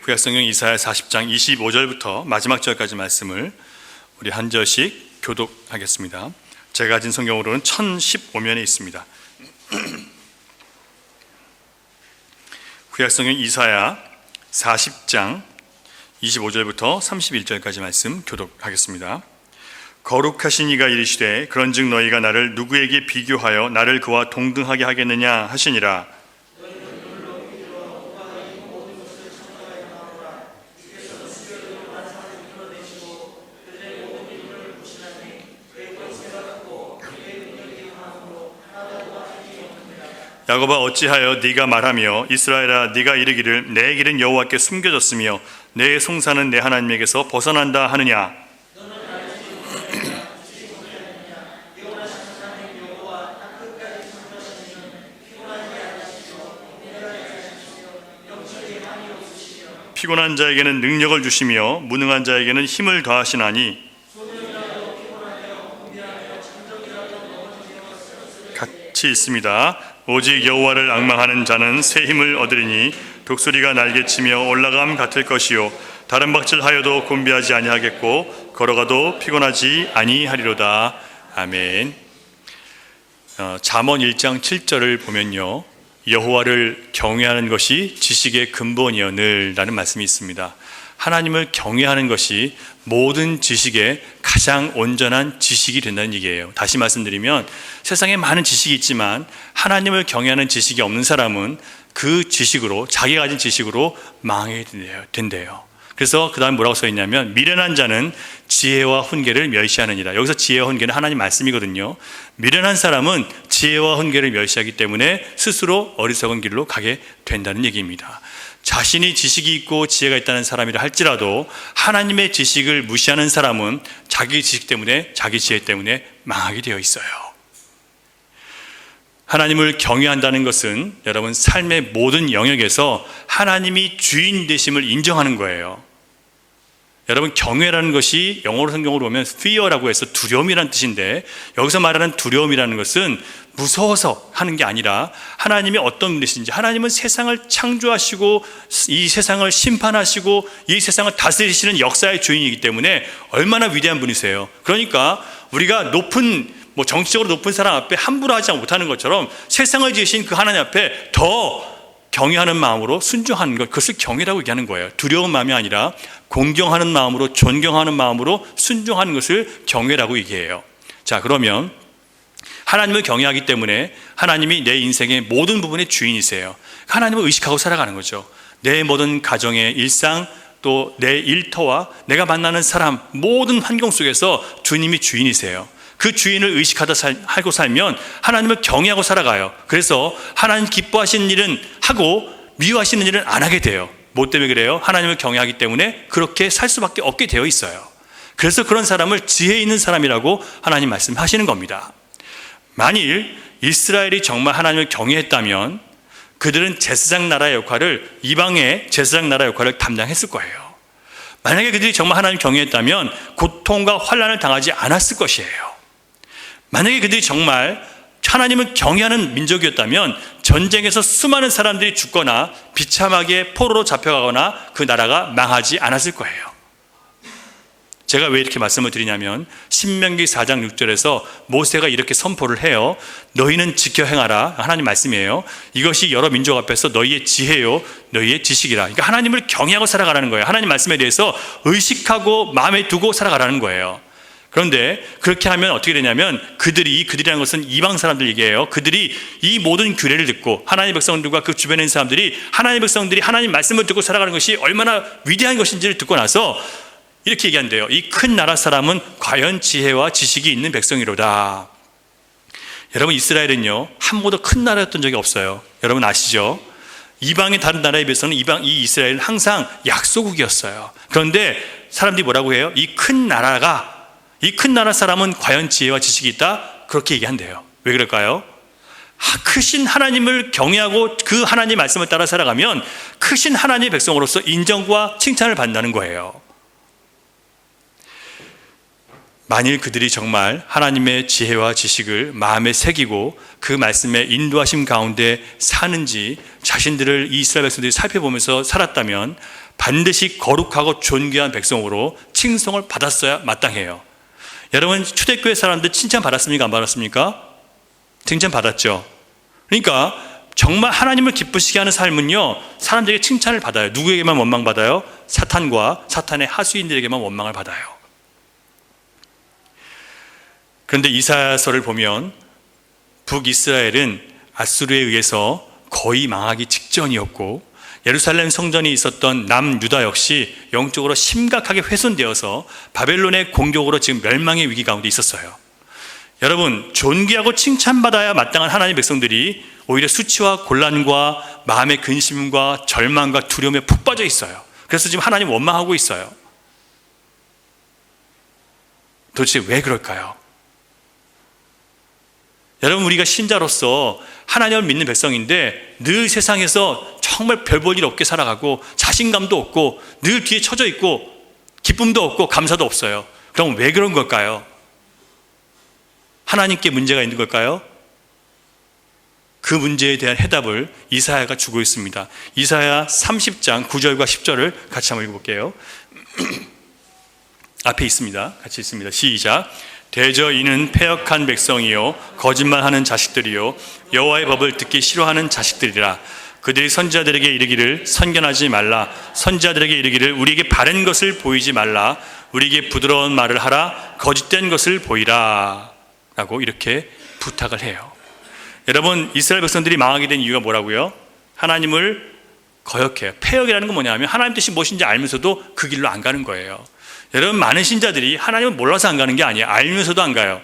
구약성경 이사야 40장 25절부터 마지막 절까지 말씀을 우리 한 절씩 교독하겠습니다. 제가 가진 성경으로는 1015면에 있습니다. 구약성경 이사야 40장 25절부터 31절까지 말씀 교독하겠습니다. 거룩하신 이가 이르시되 그런즉 너희가 나를 누구에게 비교하여 나를 그와 동등하게 하겠느냐 하시니라. 야곱아 어찌하여 네가 말하며 이스라엘아 네가 이르기를 내 길은 여호와께 숨겨졌으며 내 송사는 내 하나님에게서 벗어난다 하느냐. 피곤한 자에게는 능력을 주시며 무능한 자에게는 힘을 더하시나니 같이 있습니다. 오직 여호와를 앙망하는 자는 새 힘을 얻으리니 독수리가 날개치며 올라감 같을 것이요 다른 박질하여도 곤비하지 아니하겠고 걸어가도 피곤하지 아니하리로다. 아멘. 잠언 1장 7절을 보면요, 여호와를 경외하는 것이 지식의 근본이여 늘라는 말씀이 있습니다. 하나님을 경외하는 것이 모든 지식의 가장 온전한 지식이 된다는 얘기예요. 다시 말씀드리면 세상에 많은 지식이 있지만 하나님을 경외하는 지식이 없는 사람은 그 지식으로, 자기가 가진 지식으로 망하게 된대요. 그래서 그 다음 뭐라고 써 있냐면 미련한 자는 지혜와 훈계를 멸시하느니라. 여기서 지혜와 훈계는 하나님 말씀이거든요. 미련한 사람은 지혜와 훈계를 멸시하기 때문에 스스로 어리석은 길로 가게 된다는 얘기입니다. 자신이 지식이 있고 지혜가 있다는 사람이라 할지라도 하나님의 지식을 무시하는 사람은 자기 지식 때문에, 자기 지혜 때문에 망하게 되어 있어요. 하나님을 경외한다는 것은 여러분 삶의 모든 영역에서 하나님이 주인 되심을 인정하는 거예요. 여러분 경외라는 것이 영어로 성경으로 보면 fear라고 해서 두려움이라는 뜻인데, 여기서 말하는 두려움이라는 것은 무서워서 하는 게 아니라 하나님이 어떤 분이신지, 하나님은 세상을 창조하시고 이 세상을 심판하시고 이 세상을 다스리시는 역사의 주인이기 때문에 얼마나 위대한 분이세요. 그러니까 우리가 정치적으로 높은 사람 앞에 함부로 하지 못하는 것처럼 세상을 지으신 그 하나님 앞에 더 경외하는 마음으로 순종하는 것, 그것을 경외라고 얘기하는 거예요. 두려운 마음이 아니라 공경하는 마음으로, 존경하는 마음으로 순종하는 것을 경외라고 얘기해요. 자, 그러면 하나님을 경외하기 때문에 하나님이 내 인생의 모든 부분의 주인이세요. 하나님을 의식하고 살아가는 거죠. 내 모든 가정의 일상, 또 내 일터와 내가 만나는 사람, 모든 환경 속에서 주님이 주인이세요. 그 주인을 의식하고 살면 하나님을 경외하고 살아가요. 그래서 하나님 기뻐하시는 일은 하고 미워하시는 일은 안 하게 돼요. 뭐 때문에 그래요? 하나님을 경외하기 때문에 그렇게 살 수밖에 없게 되어 있어요. 그래서 그런 사람을 지혜 있는 사람이라고 하나님 말씀하시는 겁니다. 만일 이스라엘이 정말 하나님을 경외했다면 그들은 제사장 나라의 역할을, 이방의 제사장 나라 역할을 담당했을 거예요. 만약에 그들이 정말 하나님을 경외했다면 고통과 환난을 당하지 않았을 것이에요. 만약에 그들이 정말 하나님을 경외하는 민족이었다면 전쟁에서 수많은 사람들이 죽거나 비참하게 포로로 잡혀가거나 그 나라가 망하지 않았을 거예요. 제가 왜 이렇게 말씀을 드리냐면 신명기 4장 6절에서 모세가 이렇게 선포를 해요. 너희는 지켜 행하라. 하나님 말씀이에요. 이것이 여러 민족 앞에서 너희의 지혜요 너희의 지식이라. 그러니까 하나님을 경외하고 살아가라는 거예요. 하나님 말씀에 대해서 의식하고 마음에 두고 살아가라는 거예요. 그런데 그렇게 하면 어떻게 되냐면 그들이라는 것은 이방 사람들 얘기예요. 그들이 이 모든 규례를 듣고 하나님의 백성들과 그 주변에 있는 사람들이 하나님의 백성들이 하나님 말씀을 듣고 살아가는 것이 얼마나 위대한 것인지를 듣고 나서 이렇게 얘기한대요. 이 큰 나라 사람은 과연 지혜와 지식이 있는 백성이로다. 여러분 이스라엘은요 한 번도 큰 나라였던 적이 없어요. 여러분 아시죠? 이방의 다른 나라에 비해서는 이 이스라엘은 항상 약소국이었어요. 그런데 사람들이 뭐라고 해요? 이 큰 나라 사람은 과연 지혜와 지식이 있다? 그렇게 얘기한대요. 왜 그럴까요? 크신 하나님을 경외하고 그 하나님의 말씀을 따라 살아가면 크신 하나님의 백성으로서 인정과 칭찬을 받는다는 거예요. 만일 그들이 정말 하나님의 지혜와 지식을 마음에 새기고 그 말씀의 인도하심 가운데 사는지 자신들을 이 이스라엘 백성들이 살펴보면서 살았다면 반드시 거룩하고 존귀한 백성으로 칭송을 받았어야 마땅해요. 여러분, 초대교회 사람들 칭찬 받았습니까? 안 받았습니까? 칭찬 받았죠. 그러니까 정말 하나님을 기쁘시게 하는 삶은요, 사람들에게 칭찬을 받아요. 누구에게만 원망받아요? 사탄과 사탄의 하수인들에게만 원망을 받아요. 그런데 이사야서를 보면 북이스라엘은 아수르에 의해서 거의 망하기 직전이었고, 예루살렘 성전이 있었던 남유다 역시 영적으로 심각하게 훼손되어서 바벨론의 공격으로 지금 멸망의 위기 가운데 있었어요. 여러분, 존귀하고 칭찬받아야 마땅한 하나님의 백성들이 오히려 수치와 곤란과 마음의 근심과 절망과 두려움에 푹 빠져 있어요. 그래서 지금 하나님 원망하고 있어요. 도대체 왜 그럴까요? 여러분, 우리가 신자로서 하나님을 믿는 백성인데 늘 세상에서 정말 별 볼 일 없게 살아가고 자신감도 없고 늘 뒤에 처져 있고 기쁨도 없고 감사도 없어요. 그럼 왜 그런 걸까요? 하나님께 문제가 있는 걸까요? 그 문제에 대한 해답을 이사야가 주고 있습니다. 이사야 30장 9절과 10절을 같이 한번 읽어볼게요. 앞에 있습니다. 같이 있습니다. 시작. 대저 이는 패역한 백성이요 거짓말하는 자식들이요 여호와의 법을 듣기 싫어하는 자식들이라. 그들이 선지자들에게 이르기를 선견하지 말라. 선지자들에게 이르기를 우리에게 바른 것을 보이지 말라. 우리에게 부드러운 말을 하라. 거짓된 것을 보이라. 라고 이렇게 부탁을 해요. 여러분, 이스라엘 백성들이 망하게 된 이유가 뭐라고요? 하나님을 거역해요. 패역이라는 건 뭐냐면 하나님 뜻이 무엇인지 알면서도 그 길로 안 가는 거예요. 여러분, 많은 신자들이 하나님을 몰라서 안 가는 게 아니에요. 알면서도 안 가요.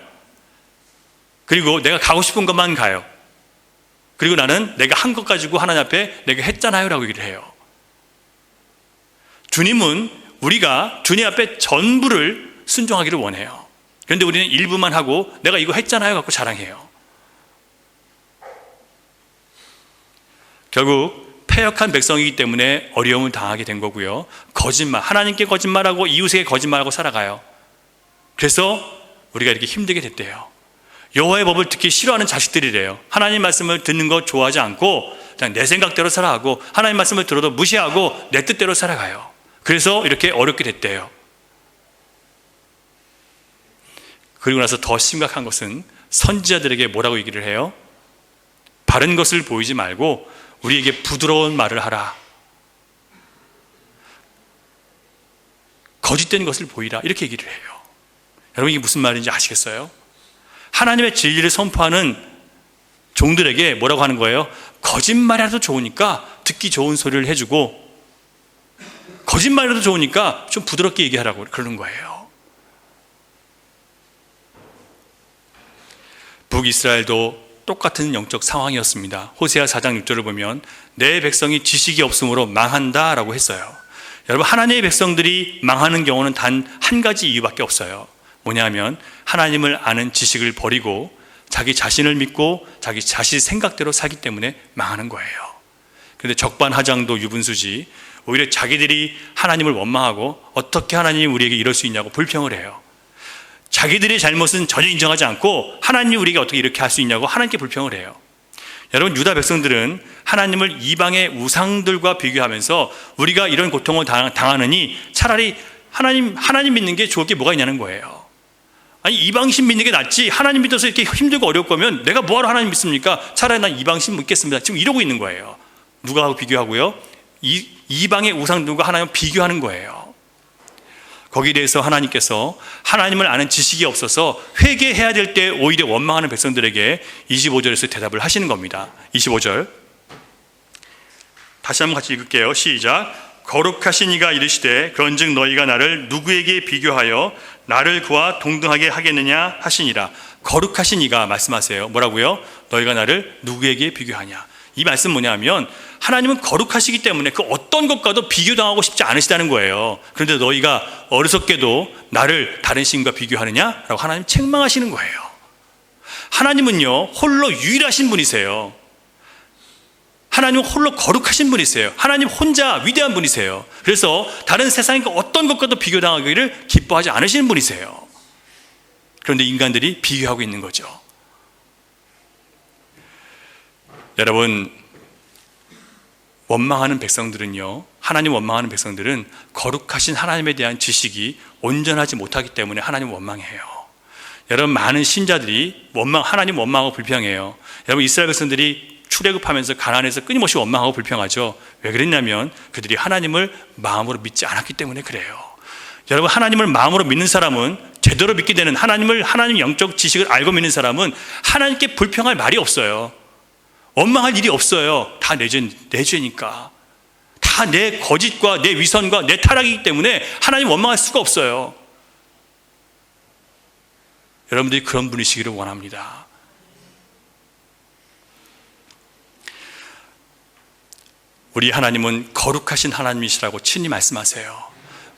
그리고 내가 가고 싶은 것만 가요. 그리고 나는 내가 한 것 가지고 하나님 앞에 내가 했잖아요 라고 얘기를 해요. 주님은 우리가 주님 앞에 전부를 순종하기를 원해요. 그런데 우리는 일부만 하고 내가 이거 했잖아요 갖고 자랑해요. 결국 패역한 백성이기 때문에 어려움을 당하게 된 거고요. 거짓말, 하나님께 거짓말하고 이웃에게 거짓말하고 살아가요. 그래서 우리가 이렇게 힘들게 됐대요. 여호와의 법을 듣기 싫어하는 자식들이래요. 하나님 말씀을 듣는 거 좋아하지 않고 그냥 내 생각대로 살아가고 하나님 말씀을 들어도 무시하고 내 뜻대로 살아가요. 그래서 이렇게 어렵게 됐대요. 그리고 나서 더 심각한 것은 선지자들에게 뭐라고 얘기를 해요? 바른 것을 보이지 말고 우리에게 부드러운 말을 하라. 거짓된 것을 보이라. 이렇게 얘기를 해요. 여러분, 이게 무슨 말인지 아시겠어요? 하나님의 진리를 선포하는 종들에게 뭐라고 하는 거예요? 거짓말이라도 좋으니까 듣기 좋은 소리를 해주고 거짓말이라도 좋으니까 좀 부드럽게 얘기하라고 그러는 거예요. 북이스라엘도 똑같은 영적 상황이었습니다. 호세아 4장 6절을 보면 내 백성이 지식이 없으므로 망한다 라고 했어요. 여러분, 하나님의 백성들이 망하는 경우는 단 한 가지 이유밖에 없어요. 뭐냐면 하나님을 아는 지식을 버리고 자기 자신을 믿고 자기 자신 생각대로 살기 때문에 망하는 거예요. 그런데 적반하장도 유분수지 오히려 자기들이 하나님을 원망하고 어떻게 하나님이 우리에게 이럴 수 있냐고 불평을 해요. 자기들의 잘못은 전혀 인정하지 않고 하나님이 우리가 어떻게 이렇게 할 수 있냐고 하나님께 불평을 해요. 여러분, 유다 백성들은 하나님을 이방의 우상들과 비교하면서 우리가 이런 고통을 당하느니 차라리 하나님 믿는 게 좋을 게 뭐가 있냐는 거예요. 아니, 이방신 믿는 게 낫지 하나님 믿어서 이렇게 힘들고 어려울 거면 내가 뭐하러 하나님 믿습니까? 차라리 난 이방신 믿겠습니다. 지금 이러고 있는 거예요. 누가 하고 비교하고요? 이방의 우상들과 하나님을 비교하는 거예요. 거기에 대해서 하나님께서 하나님을 아는 지식이 없어서 회개해야 될 때 오히려 원망하는 백성들에게 25절에서 대답을 하시는 겁니다. 25절 다시 한번 같이 읽을게요. 시작. 거룩하신 이가 이르시되 그런즉 너희가 나를 누구에게 비교하여 나를 그와 동등하게 하겠느냐 하시니라. 거룩하신 이가 말씀하세요. 뭐라고요? 너희가 나를 누구에게 비교하냐. 이 말씀 뭐냐면 하나님은 거룩하시기 때문에 그 어떤 것과도 비교당하고 싶지 않으시다는 거예요. 그런데 너희가 어리석게도 나를 다른 신과 비교하느냐? 라고 하나님 책망하시는 거예요. 하나님은요 홀로 유일하신 분이세요. 하나님은 홀로 거룩하신 분이세요. 하나님 혼자 위대한 분이세요. 그래서 다른 세상의 어떤 것과도 비교당하기를 기뻐하지 않으시는 분이세요. 그런데 인간들이 비교하고 있는 거죠. 여러분, 원망하는 백성들은요, 하나님 원망하는 백성들은 거룩하신 하나님에 대한 지식이 온전하지 못하기 때문에 하나님 원망해요. 여러분, 많은 신자들이 하나님 원망하고 불평해요. 여러분, 이스라엘 백성들이 출애굽하면서 가나안에서 끊임없이 원망하고 불평하죠. 왜 그랬냐면 그들이 하나님을 마음으로 믿지 않았기 때문에 그래요. 여러분, 하나님을 마음으로 믿는 사람은, 제대로 믿게 되는 하나님 영적 지식을 알고 믿는 사람은 하나님께 불평할 말이 없어요. 원망할 일이 없어요. 다 내 죄니까. 다 내 거짓과 내 위선과 내 타락이기 때문에 하나님 원망할 수가 없어요. 여러분들이 그런 분이시기를 원합니다. 우리 하나님은 거룩하신 하나님이시라고 친히 말씀하세요.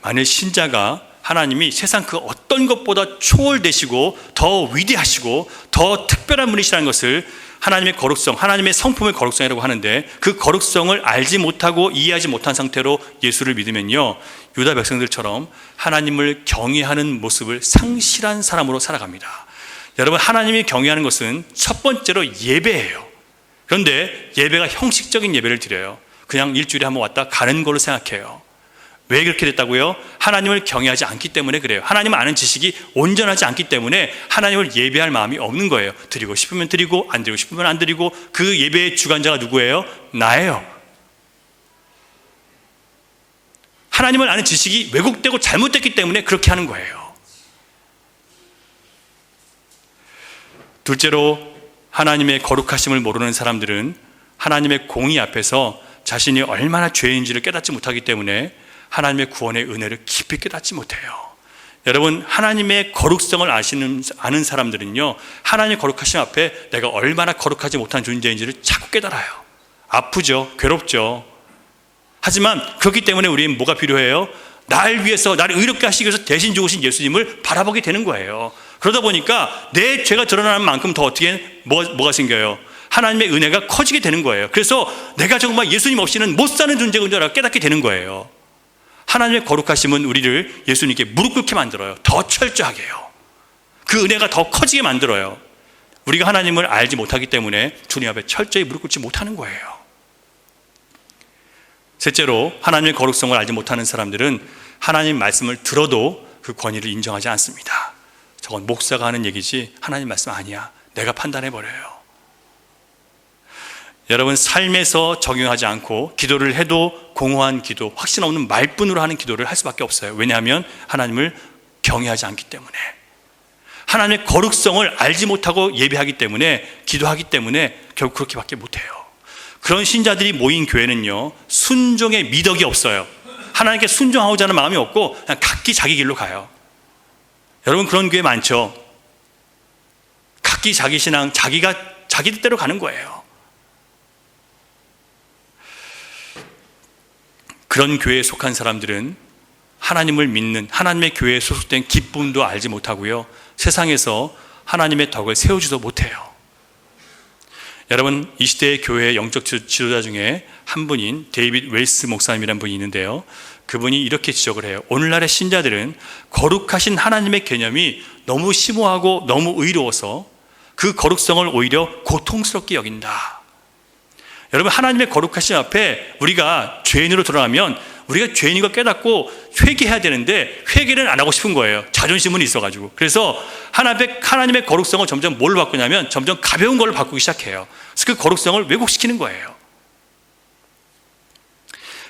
만일 신자가 하나님이 세상 그 어떤 것보다 초월되시고 더 위대하시고 더 특별한 분이시라는 것을, 하나님의 거룩성, 하나님의 성품의 거룩성이라고 하는데, 그 거룩성을 알지 못하고 이해하지 못한 상태로 예수를 믿으면요, 유다 백성들처럼 하나님을 경외하는 모습을 상실한 사람으로 살아갑니다. 여러분, 하나님이 경외하는 것은 첫 번째로 예배예요. 그런데 예배가 형식적인 예배를 드려요. 그냥 일주일에 한번 왔다 가는 걸로 생각해요. 왜 그렇게 됐다고요? 하나님을 경외하지 않기 때문에 그래요. 하나님을 아는 지식이 온전하지 않기 때문에 하나님을 예배할 마음이 없는 거예요. 드리고 싶으면 드리고 안 드리고 싶으면 안 드리고, 그 예배의 주관자가 누구예요? 나예요. 하나님을 아는 지식이 왜곡되고 잘못됐기 때문에 그렇게 하는 거예요. 둘째로, 하나님의 거룩하심을 모르는 사람들은 하나님의 공의 앞에서 자신이 얼마나 죄인지를 깨닫지 못하기 때문에 하나님의 구원의 은혜를 깊이 깨닫지 못해요. 여러분, 하나님의 거룩성을 아는 사람들은요, 하나님의 거룩하심 앞에 내가 얼마나 거룩하지 못한 존재인지를 자꾸 깨달아요. 아프죠. 괴롭죠. 하지만 그렇기 때문에 우리는 뭐가 필요해요? 날 위해서, 나를 의롭게 하시기 위해서 대신 죽으신 예수님을 바라보게 되는 거예요. 그러다 보니까 내 죄가 드러나는 만큼 더 어떻게 뭐가 생겨요? 하나님의 은혜가 커지게 되는 거예요. 그래서 내가 정말 예수님 없이는 못 사는 존재인 줄 알고 깨닫게 되는 거예요. 하나님의 거룩하심은 우리를 예수님께 무릎 꿇게 만들어요. 더 철저하게 해요. 그 은혜가 더 커지게 만들어요. 우리가 하나님을 알지 못하기 때문에 주님 앞에 철저히 무릎 꿇지 못하는 거예요. 셋째로, 하나님의 거룩성을 알지 못하는 사람들은 하나님 말씀을 들어도 그 권위를 인정하지 않습니다. 저건 목사가 하는 얘기지 하나님 말씀 아니야. 내가 판단해버려요. 여러분, 삶에서 적용하지 않고 기도를 해도 공허한 기도, 확신 없는 말뿐으로 하는 기도를 할 수밖에 없어요. 왜냐하면 하나님을 경외하지 않기 때문에, 하나님의 거룩성을 알지 못하고 예배하기 때문에, 기도하기 때문에 결국 그렇게밖에 못해요. 그런 신자들이 모인 교회는요, 순종의 미덕이 없어요. 하나님께 순종하고자 하는 마음이 없고 그냥 각기 자기 길로 가요. 여러분, 그런 교회 많죠. 각기 자기 신앙, 자기가 자기 뜻대로 가는 거예요. 그런 교회에 속한 사람들은 하나님을 믿는, 하나님의 교회에 소속된 기쁨도 알지 못하고요, 세상에서 하나님의 덕을 세우지도 못해요. 여러분, 이 시대의 교회의 영적 지도자 중에 한 분인 데이빗 웰스 목사님이라는 분이 있는데요, 그분이 이렇게 지적을 해요. 오늘날의 신자들은 거룩하신 하나님의 개념이 너무 심오하고 너무 의로워서 그 거룩성을 오히려 고통스럽게 여긴다. 여러분, 하나님의 거룩하심 앞에 우리가 죄인으로 돌아가면 우리가 죄인인 걸 깨닫고 회개해야 되는데 회개는 안 하고 싶은 거예요. 자존심은 있어가지고. 그래서 하나님의 거룩성을 점점 뭘로 바꾸냐면 점점 가벼운 걸로 바꾸기 시작해요. 그래서 그 거룩성을 왜곡시키는 거예요.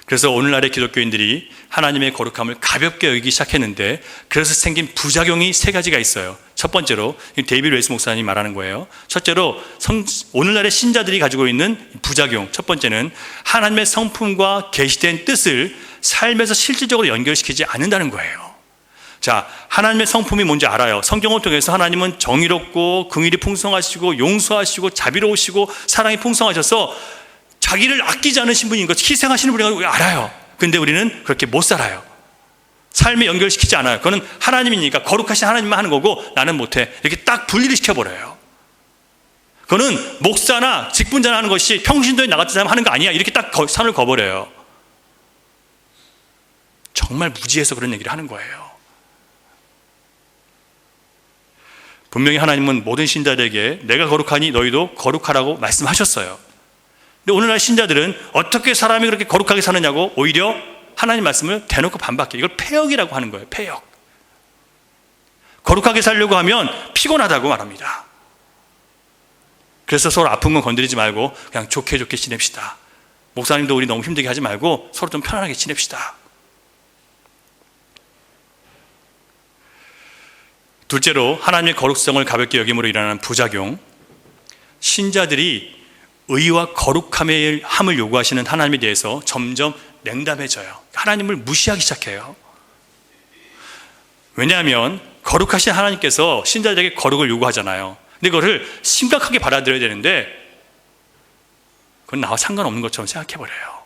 그래서 오늘날의 기독교인들이 하나님의 거룩함을 가볍게 여기기 시작했는데, 그래서 생긴 부작용이 세 가지가 있어요. 첫 번째로, 데이빗 웰스 목사님이 말하는 거예요. 첫째로, 오늘날의 신자들이 가지고 있는 부작용, 첫 번째는 하나님의 성품과 계시된 뜻을 삶에서 실질적으로 연결시키지 않는다는 거예요. 자, 하나님의 성품이 뭔지 알아요. 성경을 통해서 하나님은 정의롭고 긍휼이 풍성하시고 용서하시고 자비로우시고 사랑이 풍성하셔서 자기를 아끼지 않으신 분인 것, 희생하시는 분인 걸 알아요. 근데 우리는 그렇게 못 살아요. 삶에 연결시키지 않아요. 그거는 하나님이니까 거룩하신 하나님만 하는 거고 나는 못해. 이렇게 딱 분리를 시켜버려요. 그거는 목사나 직분자나 하는 것이 평신도에 나갔던 사람 하는 거 아니야. 이렇게 딱 산을 거버려요. 정말 무지해서 그런 얘기를 하는 거예요. 분명히 하나님은 모든 신자들에게 내가 거룩하니 너희도 거룩하라고 말씀하셨어요. 근데 오늘날 신자들은 어떻게 사람이 그렇게 거룩하게 사느냐고 오히려 하나님 말씀을 대놓고 반박해요. 이걸 패역이라고 하는 거예요. 패역. 거룩하게 살려고 하면 피곤하다고 말합니다. 그래서 서로 아픈 건 건드리지 말고 그냥 좋게 좋게 지냅시다. 목사님도 우리 너무 힘들게 하지 말고 서로 좀 편안하게 지냅시다. 둘째로 하나님의 거룩성을 가볍게 여김으로 일어나는 부작용, 신자들이 의와 거룩함을 요구하시는 하나님에 대해서 점점 냉담해져요. 하나님을 무시하기 시작해요. 왜냐하면 거룩하신 하나님께서 신자들에게 거룩을 요구하잖아요. 근데 그거를 심각하게 받아들여야 되는데 그건 나와 상관없는 것처럼 생각해버려요.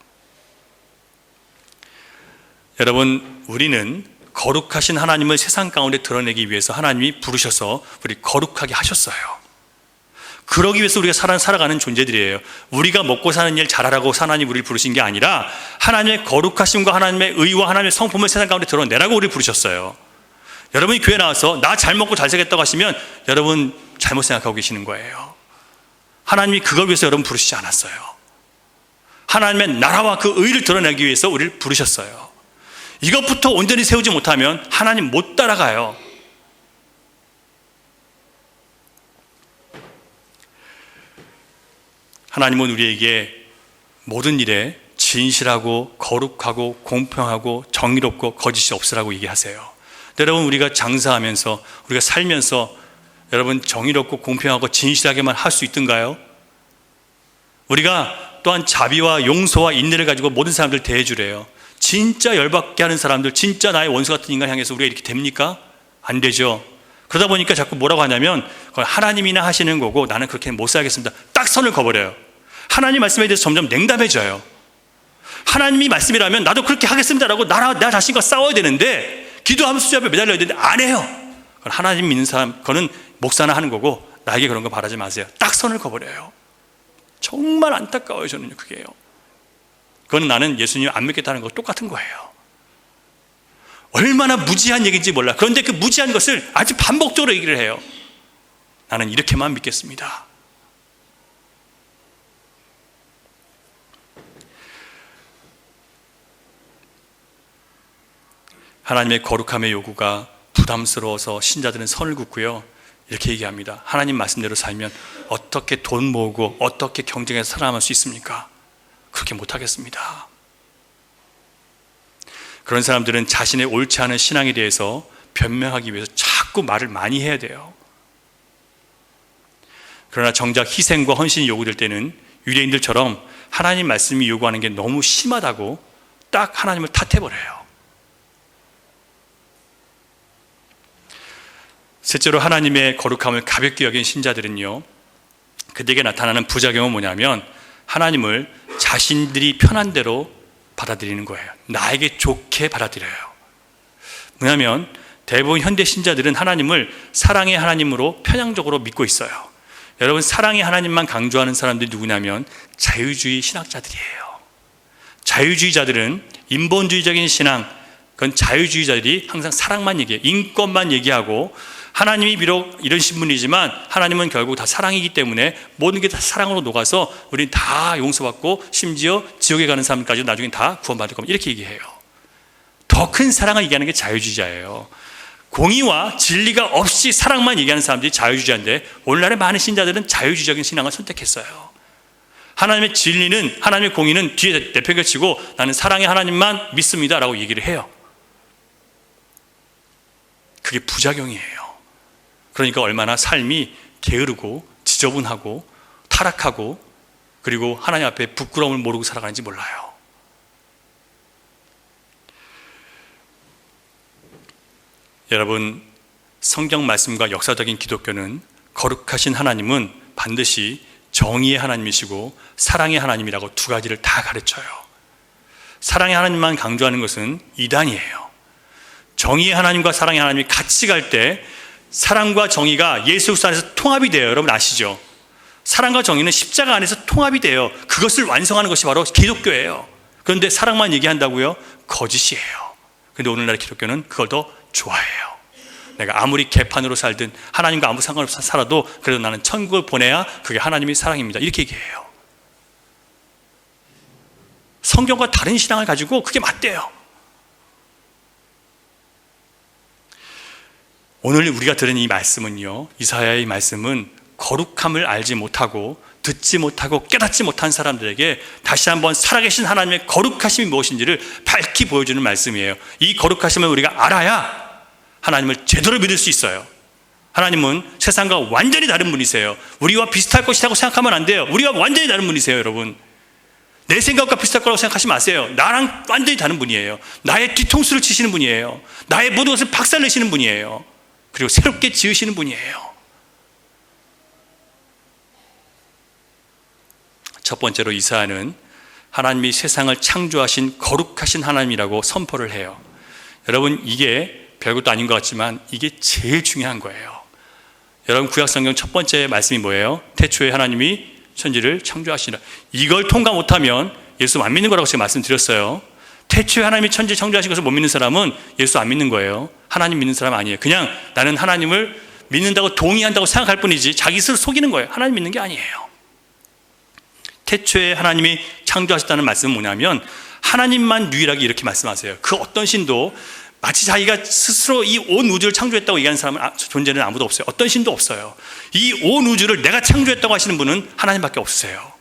여러분, 우리는 거룩하신 하나님을 세상 가운데 드러내기 위해서 하나님이 부르셔서 우리 거룩하게 하셨어요. 그러기 위해서 우리가 살아가는 존재들이에요. 우리가 먹고 사는 일 잘하라고 하나님 우리를 부르신 게 아니라 하나님의 거룩하심과 하나님의 의와 하나님의 성품을 세상 가운데 드러내라고 우리를 부르셨어요. 여러분이 교회 나와서 나 잘 먹고 잘 살겠다고 하시면 여러분 잘못 생각하고 계시는 거예요. 하나님이 그걸 위해서 여러분 부르시지 않았어요. 하나님의 나라와 그 의를 드러내기 위해서 우리를 부르셨어요. 이것부터 온전히 세우지 못하면 하나님 못 따라가요. 하나님은 우리에게 모든 일에 진실하고 거룩하고 공평하고 정의롭고 거짓이 없으라고 얘기하세요. 여러분, 우리가 장사하면서 우리가 살면서 여러분 정의롭고 공평하고 진실하게만 할 수 있던가요? 우리가 또한 자비와 용서와 인내를 가지고 모든 사람들 대해주래요. 진짜 열받게 하는 사람들, 진짜 나의 원수 같은 인간 향해서 우리가 이렇게 됩니까? 안 되죠. 그러다 보니까 자꾸 뭐라고 하냐면 그건 하나님이나 하시는 거고 나는 그렇게 못 살겠습니다. 딱 선을 그어버려요. 하나님 말씀에 대해서 점점 냉담해져요. 하나님이 말씀이라면 나도 그렇게 하겠습니다라고 나 자신과 싸워야 되는데, 기도하면서 수저 앞에 매달려야 되는데 안 해요. 그건 하나님 믿는 사람, 그거는 목사나 하는 거고 나에게 그런 거 바라지 마세요. 딱 선을 그어버려요. 정말 안타까워요. 저는요, 그게요. 그건 나는 예수님 안 믿겠다는 거 똑같은 거예요. 얼마나 무지한 얘기인지 몰라. 그런데 그 무지한 것을 아주 반복적으로 얘기를 해요. 나는 이렇게만 믿겠습니다. 하나님의 거룩함의 요구가 부담스러워서 신자들은 선을 긋고요, 이렇게 얘기합니다. 하나님 말씀대로 살면 어떻게 돈 모으고 어떻게 경쟁해서 살아남을 수 있습니까? 그렇게 못하겠습니다. 그런 사람들은 자신의 옳지 않은 신앙에 대해서 변명하기 위해서 자꾸 말을 많이 해야 돼요. 그러나 정작 희생과 헌신이 요구될 때는 유대인들처럼 하나님 말씀이 요구하는 게 너무 심하다고 딱 하나님을 탓해버려요. 셋째로 하나님의 거룩함을 가볍게 여긴 신자들은요, 그들에게 나타나는 부작용은 뭐냐면 하나님을 자신들이 편한 대로 받아들이는 거예요. 나에게 좋게 받아들여요. 뭐냐면 대부분 현대 신자들은 하나님을 사랑의 하나님으로 편향적으로 믿고 있어요. 여러분, 사랑의 하나님만 강조하는 사람들이 누구냐면 자유주의 신학자들이에요. 자유주의자들은 인본주의적인 신앙, 그건 자유주의자들이 항상 사랑만 얘기해요. 인권만 얘기하고, 하나님이 비록 이러신 분이지만 하나님은 결국 다 사랑이기 때문에 모든 게 다 사랑으로 녹아서 우리는 다 용서받고 심지어 지옥에 가는 사람까지 나중에 다 구원받을 겁니다. 이렇게 얘기해요. 더 큰 사랑을 얘기하는 게 자유주의자예요. 공의와 진리가 없이 사랑만 얘기하는 사람들이 자유주의자인데, 오늘날의 많은 신자들은 자유주의적인 신앙을 선택했어요. 하나님의 진리는, 하나님의 공의는 뒤에 내팽개치고 나는 사랑의 하나님만 믿습니다 라고 얘기를 해요. 그게 부작용이에요. 그러니까 얼마나 삶이 게으르고 지저분하고 타락하고 그리고 하나님 앞에 부끄러움을 모르고 살아가는지 몰라요. 여러분, 성경 말씀과 역사적인 기독교는 거룩하신 하나님은 반드시 정의의 하나님이시고 사랑의 하나님이라고 두 가지를 다 가르쳐요. 사랑의 하나님만 강조하는 것은 이단이에요. 정의의 하나님과 사랑의 하나님이 같이 갈 때 사랑과 정의가 예수 그리스도 안에서 통합이 돼요. 여러분 아시죠? 사랑과 정의는 십자가 안에서 통합이 돼요. 그것을 완성하는 것이 바로 기독교예요. 그런데 사랑만 얘기한다고요? 거짓이에요. 그런데 오늘날의 기독교는 그걸 더 좋아해요. 내가 아무리 개판으로 살든 하나님과 아무 상관없이 살아도 그래도 나는 천국을 보내야 그게 하나님의 사랑입니다. 이렇게 얘기해요. 성경과 다른 신앙을 가지고 그게 맞대요. 오늘 우리가 들은 이 말씀은요, 이사야의 말씀은 거룩함을 알지 못하고 듣지 못하고 깨닫지 못한 사람들에게 다시 한번 살아계신 하나님의 거룩하심이 무엇인지를 밝히 보여주는 말씀이에요. 이 거룩하심을 우리가 알아야 하나님을 제대로 믿을 수 있어요. 하나님은 세상과 완전히 다른 분이세요. 우리와 비슷할 것이라고 생각하면 안 돼요. 우리와 완전히 다른 분이세요, 여러분. 내 생각과 비슷할 거라고 생각하지 마세요. 나랑 완전히 다른 분이에요. 나의 뒤통수를 치시는 분이에요. 나의 모든 것을 박살내시는 분이에요. 그리고 새롭게 지으시는 분이에요. 첫 번째로 이사야는 하나님이 세상을 창조하신 거룩하신 하나님이라고 선포를 해요. 여러분, 이게 별것도 아닌 것 같지만 이게 제일 중요한 거예요. 여러분, 구약성경 첫 번째 말씀이 뭐예요? 태초에 하나님이 천지를 창조하시라. 이걸 통과 못하면 예수 안 믿는 거라고 제가 말씀드렸어요. 태초에 하나님이 천지 창조하신 것을 못 믿는 사람은 예수 안 믿는 거예요. 하나님 믿는 사람 아니에요. 그냥 나는 하나님을 믿는다고 동의한다고 생각할 뿐이지 자기 스스로 속이는 거예요. 하나님 믿는 게 아니에요. 태초에 하나님이 창조하셨다는 말씀은 뭐냐면 하나님만 유일하게 이렇게 말씀하세요. 그 어떤 신도 마치 자기가 스스로 이 온 우주를 창조했다고 얘기하는 사람은 존재는 아무도 없어요. 어떤 신도 없어요. 이 온 우주를 내가 창조했다고 하시는 분은 하나님밖에 없으세요.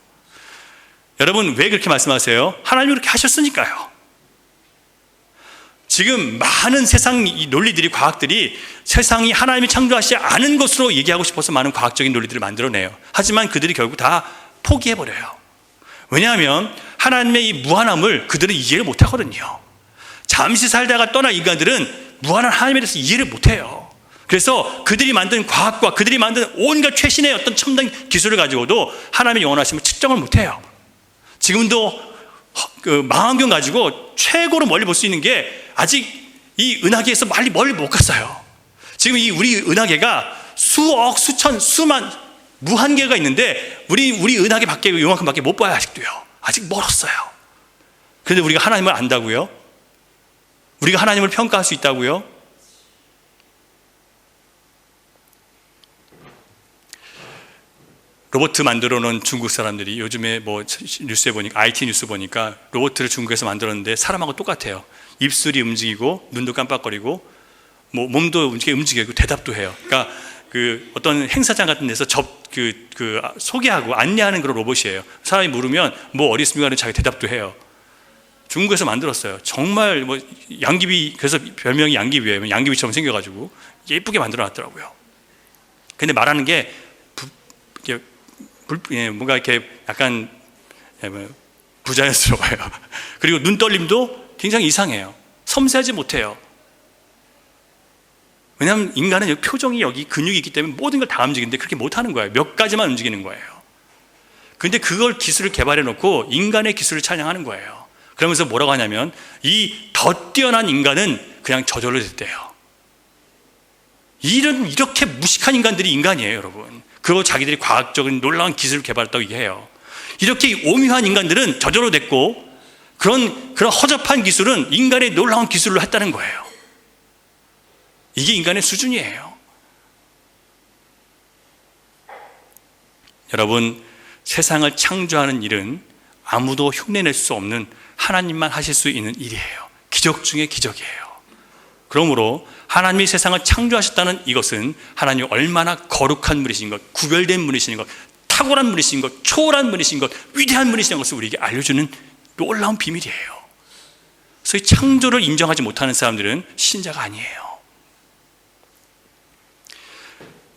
여러분, 왜 그렇게 말씀하세요? 하나님이 그렇게 하셨으니까요. 지금 많은 세상 논리들이, 과학들이 세상이 하나님이 창조하시지 않은 것으로 얘기하고 싶어서 많은 과학적인 논리들을 만들어내요. 하지만 그들이 결국 다 포기해버려요. 왜냐하면 하나님의 이 무한함을 그들은 이해를 못하거든요. 잠시 살다가 떠난 인간들은 무한한 하나님에 대해서 이해를 못해요. 그래서 그들이 만든 과학과 그들이 만든 온갖 최신의 어떤 첨단 기술을 가지고도 하나님의 영원하심을 측정을 못해요. 지금도 그 망원경 가지고 최고로 멀리 볼 수 있는 게 아직 이 은하계에서 멀리 못 갔어요. 지금 이 우리 은하계가 수억, 수천, 수만 무한계가 있는데 우리 은하계 밖에 요만큼밖에 못 봐요. 아직도요. 아직 멀었어요. 그런데 우리가 하나님을 안다고요? 우리가 하나님을 평가할 수 있다고요? 로봇 만들어 놓은 중국 사람들이 요즘에 뭐 뉴스에 보니까, IT 뉴스 보니까 로봇을 중국에서 만들었는데 사람하고 똑같아요. 입술이 움직이고 눈도 깜빡거리고 뭐 몸도 움직이고 대답도 해요. 그러니까 그 어떤 행사장 같은 데서 소개하고 안내하는 그런 로봇이에요. 사람이 물으면 뭐 어디 있습니까? 자기 대답도 해요. 중국에서 만들었어요. 정말 뭐 양귀비, 그래서 별명이 양귀비예요. 양귀비처럼 생겨가지고 예쁘게 만들어놨더라고요. 근데 말하는 게 뭔가 이렇게 약간 부자연스러워요. 그리고 눈떨림도 굉장히 이상해요. 섬세하지 못해요. 왜냐하면 인간은 여기 표정이, 여기 근육이 있기 때문에 모든 걸 다 움직이는데 그렇게 못하는 거예요. 몇 가지만 움직이는 거예요. 근데 그걸 기술을 개발해 놓고 인간의 기술을 찬양하는 거예요. 그러면서 뭐라고 하냐면 이 더 뛰어난 인간은 그냥 저절로 됐대요. 이렇게 무식한 인간들이 인간이에요, 여러분. 그리고 자기들이 과학적인 놀라운 기술을 개발했다고 얘기해요. 이렇게 오묘한 인간들은 저절로 됐고 그런 허접한 기술은 인간의 놀라운 기술로 했다는 거예요. 이게 인간의 수준이에요. 여러분, 세상을 창조하는 일은 아무도 흉내낼 수 없는 하나님만 하실 수 있는 일이에요. 기적 중에 기적이에요. 그러므로 하나님이 세상을 창조하셨다는 이것은 하나님이 얼마나 거룩한 분이신 것, 구별된 분이신 것, 탁월한 분이신 것, 초월한 분이신 것, 위대한 분이신 것을 우리에게 알려주는 놀라운 비밀이에요. 그래서 이 창조를 인정하지 못하는 사람들은 신자가 아니에요.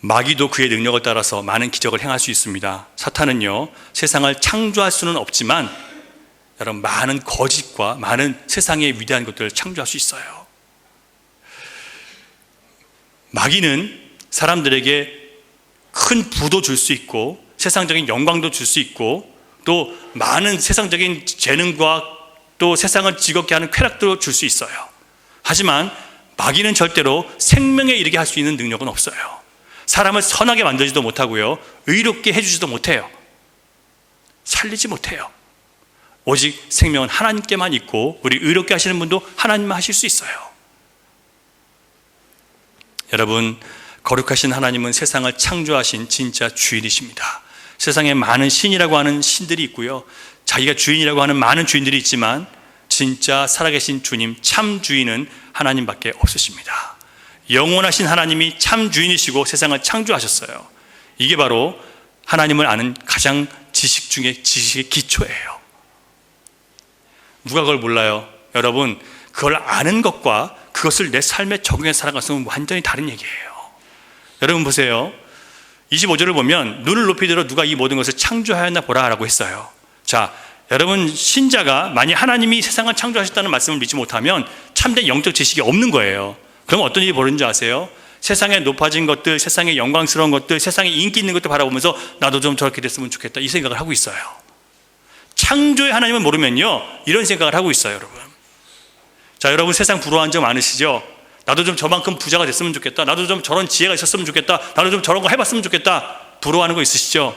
마귀도 그의 능력을 따라서 많은 기적을 행할 수 있습니다. 사탄은요, 세상을 창조할 수는 없지만 여러분, 많은 거짓과 많은 세상의 위대한 것들을 창조할 수 있어요. 마귀는 사람들에게 큰 부도 줄 수 있고 세상적인 영광도 줄 수 있고 또 많은 세상적인 재능과 또 세상을 즐겁게 하는 쾌락도 줄 수 있어요. 하지만 마귀는 절대로 생명에 이르게 할 수 있는 능력은 없어요. 사람을 선하게 만들지도 못하고요, 의롭게 해주지도 못해요. 살리지 못해요. 오직 생명은 하나님께만 있고 우리 의롭게 하시는 분도 하나님만 하실 수 있어요. 여러분, 거룩하신 하나님은 세상을 창조하신 진짜 주인이십니다. 세상에 많은 신이라고 하는 신들이 있고요, 자기가 주인이라고 하는 많은 주인들이 있지만 진짜 살아계신 주님, 참 주인은 하나님밖에 없으십니다. 영원하신 하나님이 참 주인이시고 세상을 창조하셨어요. 이게 바로 하나님을 아는 가장 지식 중에 지식의 기초예요. 누가 그걸 몰라요? 여러분, 그걸 아는 것과 그것을 내 삶에 적용해 살아가는 것은 완전히 다른 얘기예요. 여러분 보세요. 25절을 보면 눈을 높이 들어 누가 이 모든 것을 창조하였나 보라 라고 했어요. 자, 여러분, 신자가 만약 하나님이 세상을 창조하셨다는 말씀을 믿지 못하면 참된 영적 지식이 없는 거예요. 그럼 어떤 일이 벌어지는지 아세요? 세상에 높아진 것들, 세상에 영광스러운 것들, 세상에 인기 있는 것들 바라보면서 나도 좀 저렇게 됐으면 좋겠다, 이 생각을 하고 있어요. 창조의 하나님을 모르면요, 이런 생각을 하고 있어요. 여러분, 자, 여러분 세상 부러워한 적 많으시죠? 나도 좀 저만큼 부자가 됐으면 좋겠다, 나도 좀 저런 지혜가 있었으면 좋겠다, 나도 좀 저런 거 해봤으면 좋겠다, 부러워하는 거 있으시죠?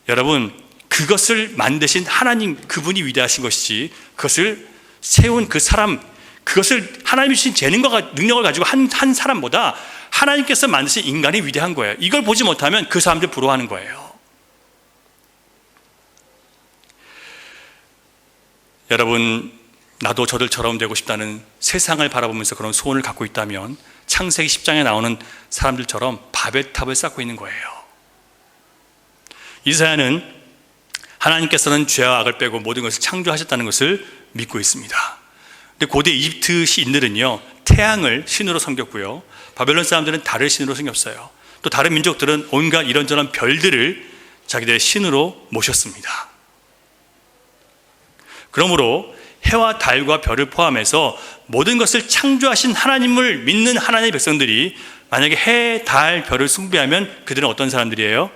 여러분, 그것을 만드신 하나님, 그분이 위대하신 것이지, 그것을 세운 그 사람, 그것을 하나님이 주신 재능과 능력을 가지고 한 사람보다 하나님께서 만드신 인간이 위대한 거예요. 이걸 보지 못하면 그 사람들 부러워하는 거예요. 여러분, 나도 저들처럼 되고 싶다는, 세상을 바라보면서 그런 소원을 갖고 있다면 창세기 10장에 나오는 사람들처럼 바벨탑을 쌓고 있는 거예요. 이사야는 하나님께서는 죄와 악을 빼고 모든 것을 창조하셨다는 것을 믿고 있습니다. 근데 고대 이집트 시인들은요, 태양을 신으로 섬겼고요, 바벨론 사람들은 달을 신으로 섬겼어요. 또 다른 민족들은 온갖 이런저런 별들을 자기들의 신으로 모셨습니다. 그러므로 해와 달과 별을 포함해서 모든 것을 창조하신 하나님을 믿는 하나님의 백성들이 만약에 해, 달, 별을 숭배하면 그들은 어떤 사람들이에요?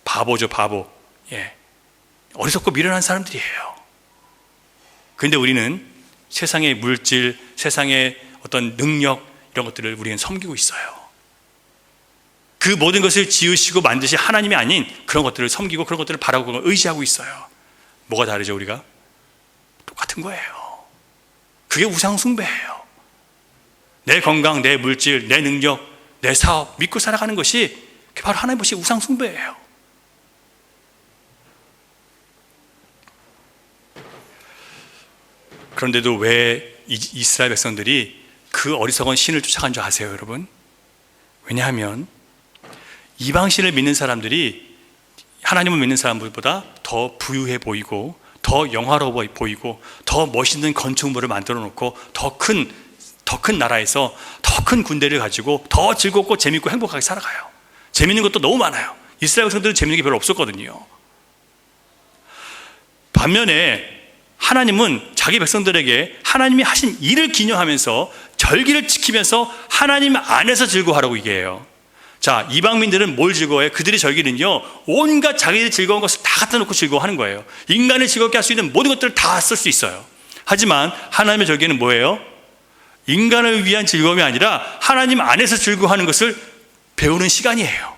바보죠, 바보. 예, 어리석고 미련한 사람들이에요. 그런데 우리는 세상의 물질, 세상의 어떤 능력, 이런 것들을 우리는 섬기고 있어요. 그 모든 것을 지으시고 만드신 하나님이 아닌 그런 것들을 섬기고 그런 것들을 바라고 의지하고 있어요. 뭐가 다르죠? 우리가 똑같은 거예요. 그게 우상 숭배예요. 내 건강, 내 물질, 내 능력, 내 사업 믿고 살아가는 것이 바로 하나님 보시 우상 숭배예요. 그런데도 왜 이스라엘 백성들이 그 어리석은 신을 쫓아간 줄 아세요, 여러분? 왜냐하면 이방신을 믿는 사람들이 하나님을 믿는 사람들보다 더 부유해 보이고, 더 영화로워 보이고, 더 멋있는 건축물을 만들어 놓고, 더 큰 나라에서 더 큰 군대를 가지고 더 즐겁고 재밌고 행복하게 살아가요. 재밌는 것도 너무 많아요. 이스라엘 백성들은 재밌는 게 별로 없었거든요. 반면에 하나님은 자기 백성들에게 하나님이 하신 일을 기념하면서 절기를 지키면서 하나님 안에서 즐거워하라고 얘기해요. 자, 이방민들은 뭘 즐거워해요? 그들의 절기는요, 온갖 자기들이 즐거운 것을 다 갖다 놓고 즐거워하는 거예요. 인간을 즐겁게 할 수 있는 모든 것들을 다 쓸 수 있어요. 하지만 하나님의 절기는 뭐예요? 인간을 위한 즐거움이 아니라 하나님 안에서 즐거워하는 것을 배우는 시간이에요.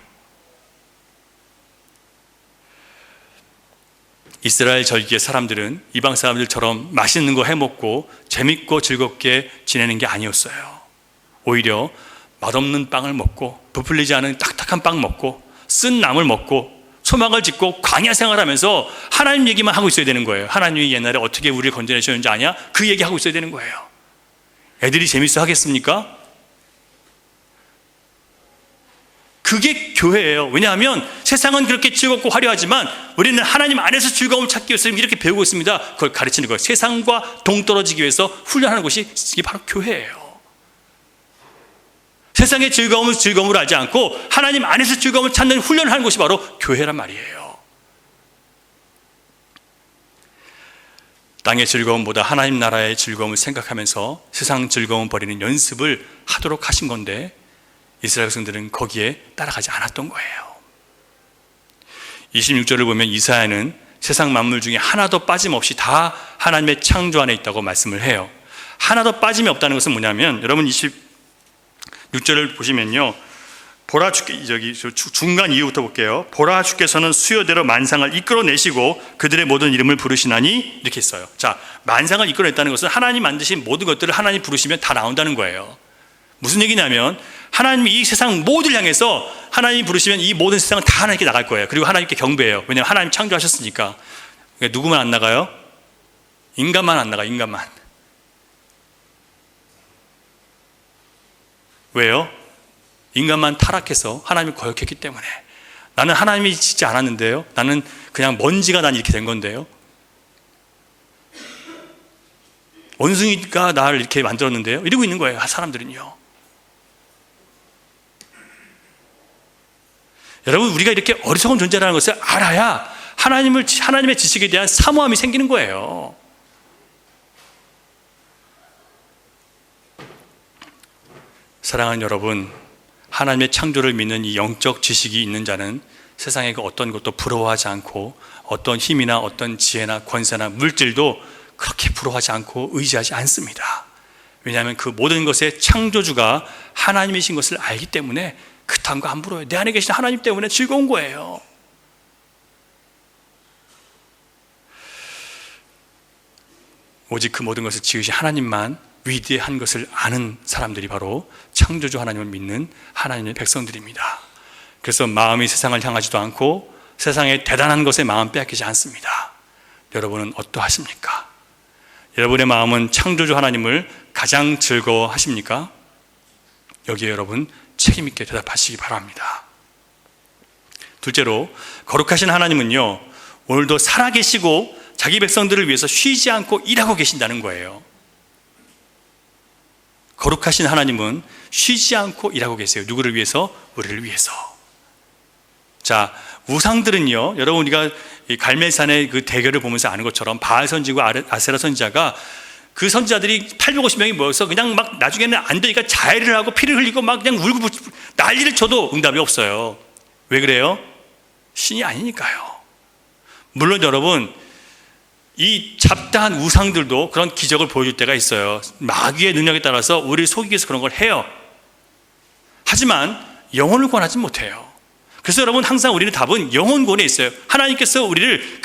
이스라엘 절기의 사람들은 이방 사람들처럼 맛있는 거 해먹고 재밌고 즐겁게 지내는 게 아니었어요. 오히려 맛없는 빵을 먹고, 부풀리지 않은 딱딱한 빵 먹고, 쓴 나물 먹고, 소망을 짓고 광야 생활하면서 하나님 얘기만 하고 있어야 되는 거예요. 하나님이 옛날에 어떻게 우리를 건져내셨는지 아냐? 그 얘기하고 있어야 되는 거예요. 애들이 재밌어 하겠습니까? 그게 교회예요. 왜냐하면 세상은 그렇게 즐겁고 화려하지만 우리는 하나님 안에서 즐거움을 찾기 위해서 이렇게 배우고 있습니다. 그걸 가르치는 거예요. 세상과 동떨어지기 위해서 훈련하는 것이 이게 바로 교회예요. 세상의 즐거움을 즐거움으로 하지 않고 하나님 안에서 즐거움을 찾는 훈련을 하는 것이 바로 교회란 말이에요. 땅의 즐거움보다 하나님 나라의 즐거움을 생각하면서 세상 즐거움 버리는 연습을 하도록 하신 건데, 이스라엘 백성들은 거기에 따라가지 않았던 거예요. 26절을 보면 이사야는 세상 만물 중에 하나도 빠짐없이 다 하나님의 창조 안에 있다고 말씀을 해요. 하나도 빠짐이 없다는 것은 뭐냐면, 여러분 26절을 보시면요, 보라 주께, 중간 이유부터 볼게요. 보라 주께서는 수요대로 만상을 이끌어내시고 그들의 모든 이름을 부르시나니, 이렇게 했어요. 자, 만상을 이끌어냈다는 것은 하나님 만드신 모든 것들을 하나님 부르시면 다 나온다는 거예요. 무슨 얘기냐면 하나님이 이 세상 모두를 향해서 하나님이 부르시면 이 모든 세상은 다 하나님께 나갈 거예요. 그리고 하나님께 경배해요. 왜냐하면 하나님 창조하셨으니까. 그러니까 누구만 안 나가요? 인간만 안 나가. 인간만. 왜요? 인간만 타락해서 하나님을 거역했기 때문에. 나는 하나님이 짓지 않았는데요, 나는 그냥 먼지가 난 이렇게 된 건데요, 원숭이가 나를 이렇게 만들었는데요, 이러고 있는 거예요. 사람들은요. 여러분, 우리가 이렇게 어리석은 존재라는 것을 알아야 하나님의 지식에 대한 사모함이 생기는 거예요. 사랑하는 여러분, 하나님의 창조를 믿는 이 영적 지식이 있는 자는 세상의 그 어떤 것도 부러워하지 않고, 어떤 힘이나 어떤 지혜나 권세나 물질도 그렇게 부러워하지 않고 의지하지 않습니다. 왜냐하면 그 모든 것의 창조주가 하나님이신 것을 알기 때문에 그딴 거 안 부러워요. 내 안에 계신 하나님 때문에 즐거운 거예요. 오직 그 모든 것을 지으신 하나님만 위대한 것을 아는 사람들이 바로 창조주 하나님을 믿는 하나님의 백성들입니다. 그래서 마음이 세상을 향하지도 않고 세상의 대단한 것에 마음 빼앗기지 않습니다. 여러분은 어떠하십니까? 여러분의 마음은 창조주 하나님을 가장 즐거워하십니까? 여기에 여러분 책임 있게 대답하시기 바랍니다. 둘째로, 거룩하신 하나님은요, 오늘도 살아계시고 자기 백성들을 위해서 쉬지 않고 일하고 계신다는 거예요. 거룩하신 하나님은 쉬지 않고 일하고 계세요. 누구를 위해서? 우리를 위해서. 자, 우상들은요, 여러분 우리가 이 갈멜산의 그 대결을 보면서 아는 것처럼 바알 선지자와 아세라 선지자가, 그 선지자들이 850명이 모여서 그냥 막 나중에는 안 되니까 자해를 하고 피를 흘리고 막 그냥 울고 난리를 쳐도 응답이 없어요. 왜 그래요? 신이 아니니까요. 물론 여러분, 이 잡다한 우상들도 그런 기적을 보여줄 때가 있어요. 마귀의 능력에 따라서 우리를 속이기 위해서 그런 걸 해요. 하지만 영혼을 권하지 못해요. 그래서 여러분, 항상 우리는 답은 영혼권에 있어요. 하나님께서 우리를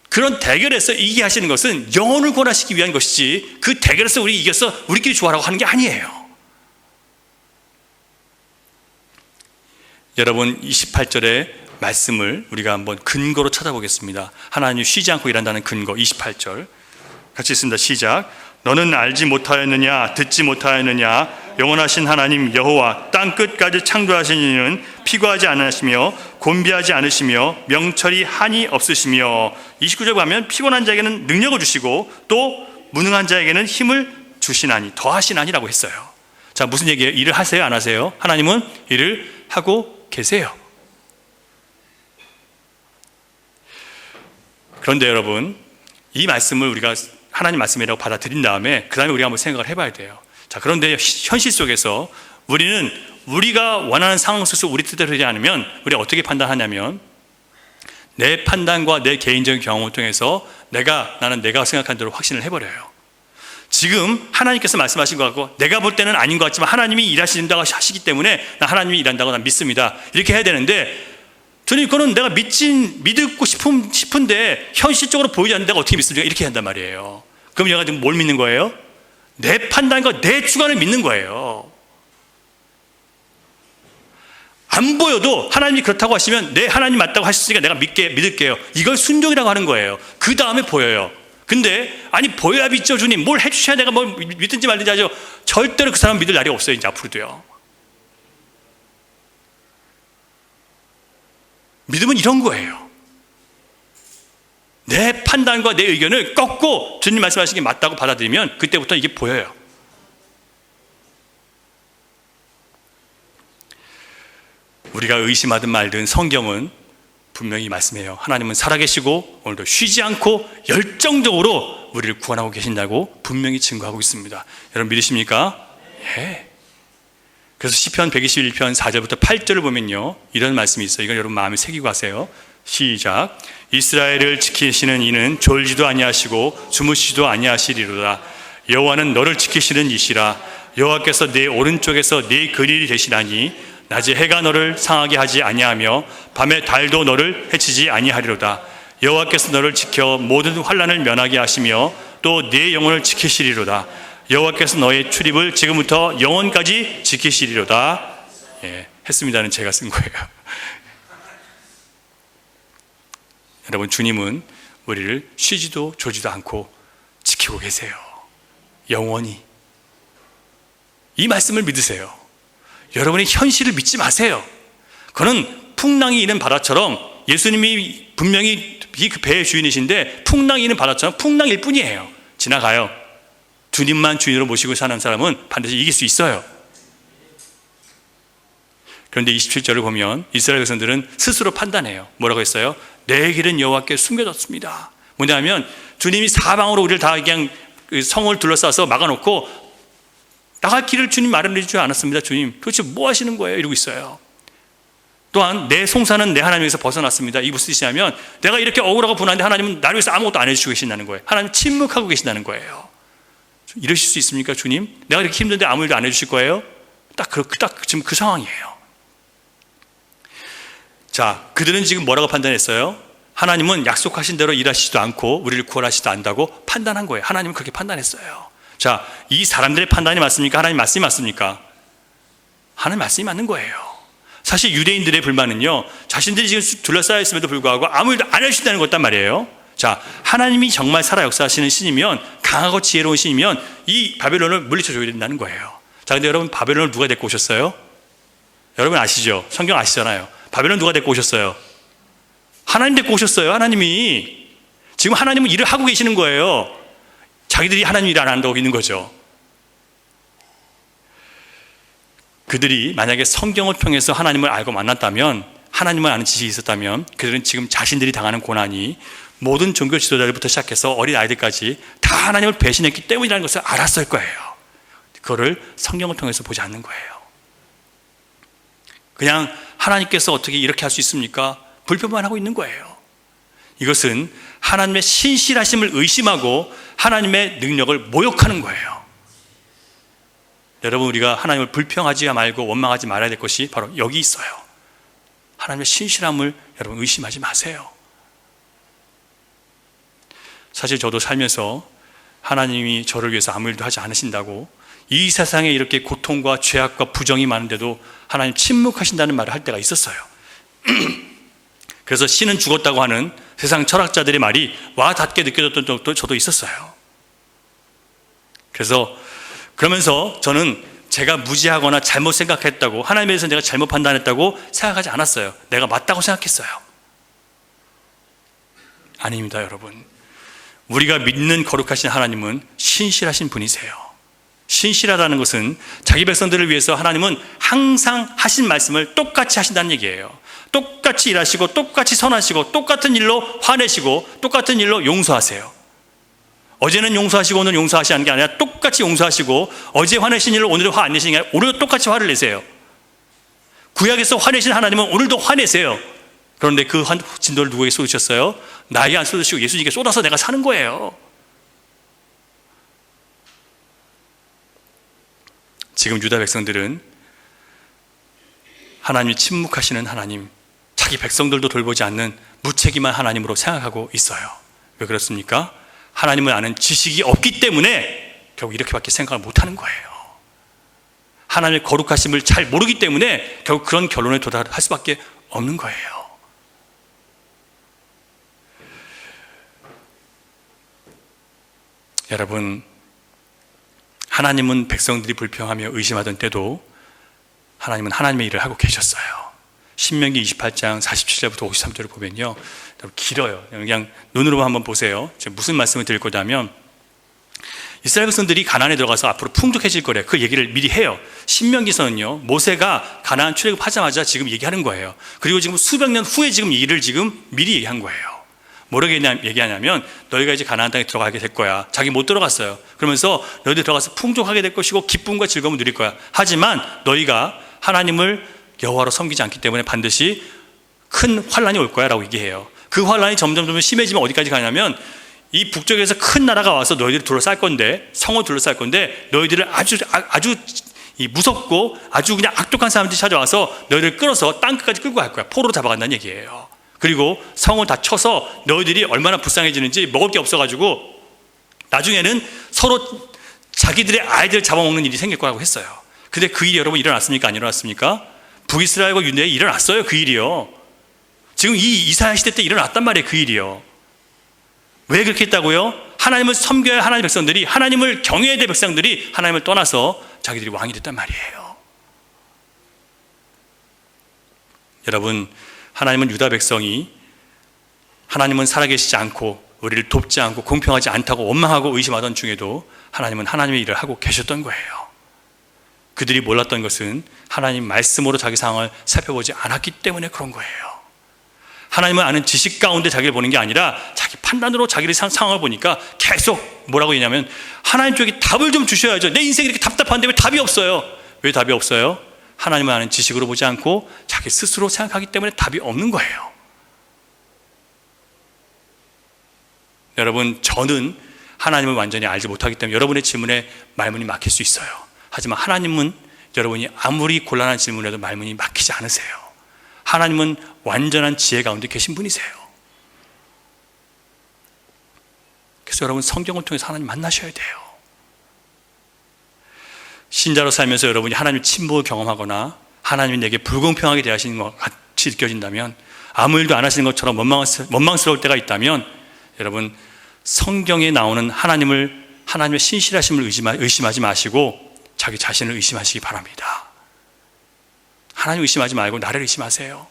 그런 대결에서 이기게 하시는 것은 영혼을 권하시기 위한 것이지, 그 대결에서 우리 이겨서 우리끼리 좋아라고 하는 게 아니에요. 여러분, 28절에 말씀을 우리가 한번 근거로 찾아보겠습니다. 하나님이 쉬지 않고 일한다는 근거, 28절 같이 있습니다. 시작. 너는 알지 못하였느냐, 듣지 못하였느냐, 영원하신 하나님 여호와 땅 끝까지 창조하신 이는 피고하지 않으시며 곤비하지 않으시며 명철이 한이 없으시며. 29절 가면 피곤한 자에게는 능력을 주시고 또 무능한 자에게는 힘을 주시나니, 더하시나니라고 했어요. 자, 무슨 얘기예요? 일을 하세요, 안 하세요? 하나님은 일을 하고 계세요. 그런데 여러분, 이 말씀을 우리가 하나님 말씀이라고 받아들인 다음에 그 다음에 우리가 한번 생각을 해봐야 돼요. 자, 그런데 현실 속에서 우리는 우리가 원하는 상황 속에서 우리 뜻대로 되지 않으면 우리가 어떻게 판단하냐면, 내 판단과 내 개인적인 경험을 통해서 나는 내가 생각한 대로 확신을 해버려요. 지금 하나님께서 말씀하신 것 같고 내가 볼 때는 아닌 것 같지만 하나님이 일하신다고 하시기 때문에 나 하나님이 일한다고 난 믿습니다, 이렇게 해야 되는데, 주님, 그거는 내가 믿고 싶은데 현실적으로 보이지 않는 데가 어떻게 믿습니까? 이렇게 한단 말이에요. 그럼 내가 지금 뭘 믿는 거예요? 내 판단과 내 주관을 믿는 거예요. 안 보여도 하나님이 그렇다고 하시면, 내 하나님 맞다고 하셨으니까 내가 믿을게요. 이걸 순종이라고 하는 거예요. 그 다음에 보여요. 근데 아니, 보여야 믿죠. 주님, 뭘 해주셔야 내가 뭘 믿든지 말든지 하죠. 절대로 그 사람 믿을 날이 없어요, 이제 앞으로도요. 믿음은 이런 거예요. 내 판단과 내 의견을 꺾고 주님 말씀하신 게 맞다고 받아들이면 그때부터 이게 보여요. 우리가 의심하든 말든 성경은 분명히 말씀해요. 하나님은 살아계시고 오늘도 쉬지 않고 열정적으로 우리를 구원하고 계신다고 분명히 증거하고 있습니다. 여러분 믿으십니까? 예. 그래서 시편 121편 4절부터 8절을 보면요, 이런 말씀이 있어요. 이건 여러분 마음에 새기고 가세요. 시작. 이스라엘을 지키시는 이는 졸지도 아니하시고 주무시지도 아니하시리로다. 여호와는 너를 지키시는 이시라. 여호와께서 내 오른쪽에서 네 근일이 되시나니 낮에 해가 너를 상하게 하지 아니하며 밤에 달도 너를 해치지 아니하리로다. 여호와께서 너를 지켜 모든 환난을 면하게 하시며 또 네 영혼을 지키시리로다. 여호와께서 너의 출입을 지금부터 영원까지 지키시리로다. 예, 했습니다는 제가 쓴 거예요. 여러분, 주님은 우리를 쉬지도 조지도 않고 지키고 계세요. 영원히. 이 말씀을 믿으세요. 여러분이 현실을 믿지 마세요. 그는 풍랑이 이는 바다처럼, 예수님이 분명히 그 배의 주인이신데 풍랑이 이는 바다처럼 풍랑일 뿐이에요. 지나가요. 주님만 주인으로 모시고 사는 사람은 반드시 이길 수 있어요. 그런데 27절을 보면 이스라엘 백성들은 스스로 판단해요. 뭐라고 했어요? 내 길은 여호와께 숨겨졌습니다. 뭐냐면 주님이 사방으로 우리를 다 그냥 성을 둘러싸서 막아놓고 나갈 길을 주님 마련해 주지 않았습니다. 주님 도대체 뭐 하시는 거예요? 이러고 있어요. 또한 내 송사는 내 하나님에서 벗어났습니다. 이 무슨 뜻이냐면 내가 이렇게 억울하고 분한데 하나님은 나를 위해서 아무것도 안 해주시고 계신다는 거예요. 하나님 침묵하고 계신다는 거예요. 이러실 수 있습니까? 주님? 내가 이렇게 힘든데 아무 일도 안 해주실 거예요? 딱 지금 그 상황이에요. 자, 그들은 지금 뭐라고 판단했어요? 하나님은 약속하신 대로 일하시지도 않고 우리를 구원하시지도 않는다고 판단한 거예요. 하나님은 그렇게 판단했어요. 자, 이 사람들의 판단이 맞습니까? 하나님 말씀이 맞습니까? 하나님 말씀이 맞는 거예요. 사실 유대인들의 불만은요, 자신들이 지금 둘러싸여 있음에도 불구하고 아무 일도 안 해주신다는 것단 말이에요. 자, 하나님이 정말 살아 역사하시는 신이면, 강하고 지혜로운 신이면 이 바벨론을 물리쳐줘야 된다는 거예요. 자, 근데 여러분, 바벨론을 누가 데리고 오셨어요? 여러분 아시죠? 성경 아시잖아요. 바벨론 누가 데리고 오셨어요? 하나님 데리고 오셨어요. 하나님이. 지금 하나님은 일을 하고 계시는 거예요. 자기들이 하나님 일 안 한다고 있는 거죠. 그들이 만약에 성경을 통해서 하나님을 알고 만났다면, 하나님을 아는 지식이 있었다면, 그들은 지금 자신들이 당하는 고난이 모든 종교 지도자들부터 시작해서 어린 아이들까지 다 하나님을 배신했기 때문이라는 것을 알았을 거예요. 그거를 성경을 통해서 보지 않는 거예요. 그냥 하나님께서 어떻게 이렇게 할 수 있습니까? 불평만 하고 있는 거예요. 이것은 하나님의 신실하심을 의심하고 하나님의 능력을 모욕하는 거예요. 여러분, 우리가 하나님을 불평하지 말고 원망하지 말아야 될 것이 바로 여기 있어요. 하나님의 신실함을 여러분 의심하지 마세요. 사실 저도 살면서 하나님이 저를 위해서 아무 일도 하지 않으신다고, 이 세상에 이렇게 고통과 죄악과 부정이 많은데도 하나님 침묵하신다는 말을 할 때가 있었어요. 그래서 신은 죽었다고 하는 세상 철학자들의 말이 와 닿게 느껴졌던 적도 저도 있었어요. 그러면서 저는 제가 무지하거나 잘못 생각했다고, 하나님에 대해서 내가 잘못 판단했다고 생각하지 않았어요. 내가 맞다고 생각했어요. 아닙니다, 여러분. 우리가 믿는 거룩하신 하나님은 신실하신 분이세요. 신실하다는 것은 자기 백성들을 위해서 하나님은 항상 하신 말씀을 똑같이 하신다는 얘기예요. 똑같이 일하시고 똑같이 선하시고 똑같은 일로 화내시고 똑같은 일로 용서하세요. 어제는 용서하시고 오늘 용서하시는 게 아니라 똑같이 용서하시고, 어제 화내신 일로 오늘은 화 안 내시는 게 아니라 오늘도 똑같이 화를 내세요. 구약에서 화내신 하나님은 오늘도 화내세요. 그런데 그 진노를 누구에게 쏟으셨어요? 나에게 안 쏟으시고 예수님께 쏟아서 내가 사는 거예요. 지금 유다 백성들은 하나님이 침묵하시는 하나님, 자기 백성들도 돌보지 않는 무책임한 하나님으로 생각하고 있어요. 왜 그렇습니까? 하나님을 아는 지식이 없기 때문에 결국 이렇게밖에 생각을 못하는 거예요. 하나님의 거룩하심을 잘 모르기 때문에 결국 그런 결론에 도달할 수밖에 없는 거예요. 여러분, 하나님은 백성들이 불평하며 의심하던 때도 하나님은 하나님의 일을 하고 계셨어요. 신명기 28장 47절부터 53절을 보면요, 길어요. 그냥 눈으로 한번 보세요. 제가 무슨 말씀을 드릴 거냐면, 이스라엘 백성들이 가나안에 들어가서 앞으로 풍족해질 거래요. 그 얘기를 미리 해요. 신명기서는요, 모세가 가나안 출애굽하자마자 지금 얘기하는 거예요. 그리고 지금 수백 년 후에 지금 이 일을 지금 미리 얘기한 거예요. 뭐라고 얘기하냐면, 너희가 이제 가나안 땅에 들어가게 될 거야. 자기 못 들어갔어요. 그러면서 너희들 들어가서 풍족하게 될 것이고 기쁨과 즐거움을 누릴 거야. 하지만 너희가 하나님을 여호와로 섬기지 않기 때문에 반드시 큰 환란이 올 거야 라고 얘기해요. 그 환란이 점점 심해지면 어디까지 가냐면, 이 북쪽에서 큰 나라가 와서 너희들을 둘러쌀 건데, 성을 둘러쌀 건데, 너희들을 아주 무섭고 아주 그냥 악독한 사람들이 찾아와서 너희들을 끌어서 땅끝까지 끌고 갈 거야. 포로로 잡아간다는 얘기예요. 그리고 성을 다 쳐서 너희들이 얼마나 불쌍해지는지, 먹을 게 없어가지고 나중에는 서로 자기들의 아이들을 잡아먹는 일이 생길 거라고 했어요. 근데 그 일이 여러분 일어났습니까? 안 일어났습니까? 북이스라엘과 유대에 일어났어요. 그 일이요. 지금 이 이사야 시대 때 일어났단 말이에요. 그 일이요. 왜 그렇게 했다고요? 하나님을 섬겨야 하나님의 백성들이, 하나님을 경외해야 될 백성들이 하나님을 떠나서 자기들이 왕이 됐단 말이에요. 여러분, 하나님은 유다 백성이 하나님은 살아계시지 않고 우리를 돕지 않고 공평하지 않다고 원망하고 의심하던 중에도 하나님은 하나님의 일을 하고 계셨던 거예요. 그들이 몰랐던 것은 하나님 말씀으로 자기 상황을 살펴보지 않았기 때문에 그런 거예요. 하나님을 아는 지식 가운데 자기를 보는 게 아니라 자기 판단으로 자기의 상황을 보니까 계속 뭐라고 했냐면, 하나님 쪽에 답을 좀 주셔야죠. 내 인생이 이렇게 답답한데 왜 답이 없어요? 왜 답이 없어요? 하나님을 아는 지식으로 보지 않고 자기 스스로 생각하기 때문에 답이 없는 거예요. 여러분, 저는 하나님을 완전히 알지 못하기 때문에 여러분의 질문에 말문이 막힐 수 있어요. 하지만 하나님은 여러분이 아무리 곤란한 질문에도 말문이 막히지 않으세요. 하나님은 완전한 지혜 가운데 계신 분이세요. 그래서 여러분, 성경을 통해서 하나님 만나셔야 돼요. 신자로 살면서 여러분이 하나님의 침묵을 경험하거나 하나님이 내게 불공평하게 대하시는 것 같이 느껴진다면, 아무 일도 안 하시는 것처럼 원망스러울 때가 있다면, 여러분, 성경에 나오는 하나님의 신실하심을 의심하지 마시고 자기 자신을 의심하시기 바랍니다. 하나님 의심하지 말고 나를 의심하세요.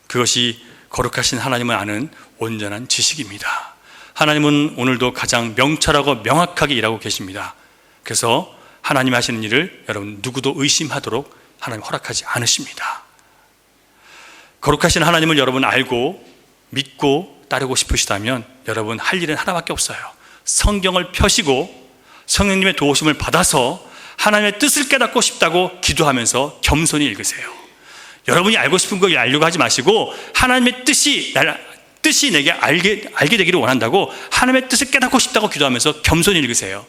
그것이 거룩하신 하나님을 아는 온전한 지식입니다. 하나님은 오늘도 가장 명철하고 명확하게 일하고 계십니다. 그래서 하나님이 하시는 일을 여러분 누구도 의심하도록 하나님 허락하지 않으십니다. 거룩하신 하나님을 여러분 알고 믿고 따르고 싶으시다면 여러분 할 일은 하나밖에 없어요. 성경을 펴시고 성령님의 도우심을 받아서 하나님의 뜻을 깨닫고 싶다고 기도하면서 겸손히 읽으세요. 여러분이 알고 싶은 걸 알려고 하지 마시고, 하나님의 뜻이 내게 알게 되기를 원한다고 하나님의 뜻을 깨닫고 싶다고 기도하면서 겸손히 읽으세요.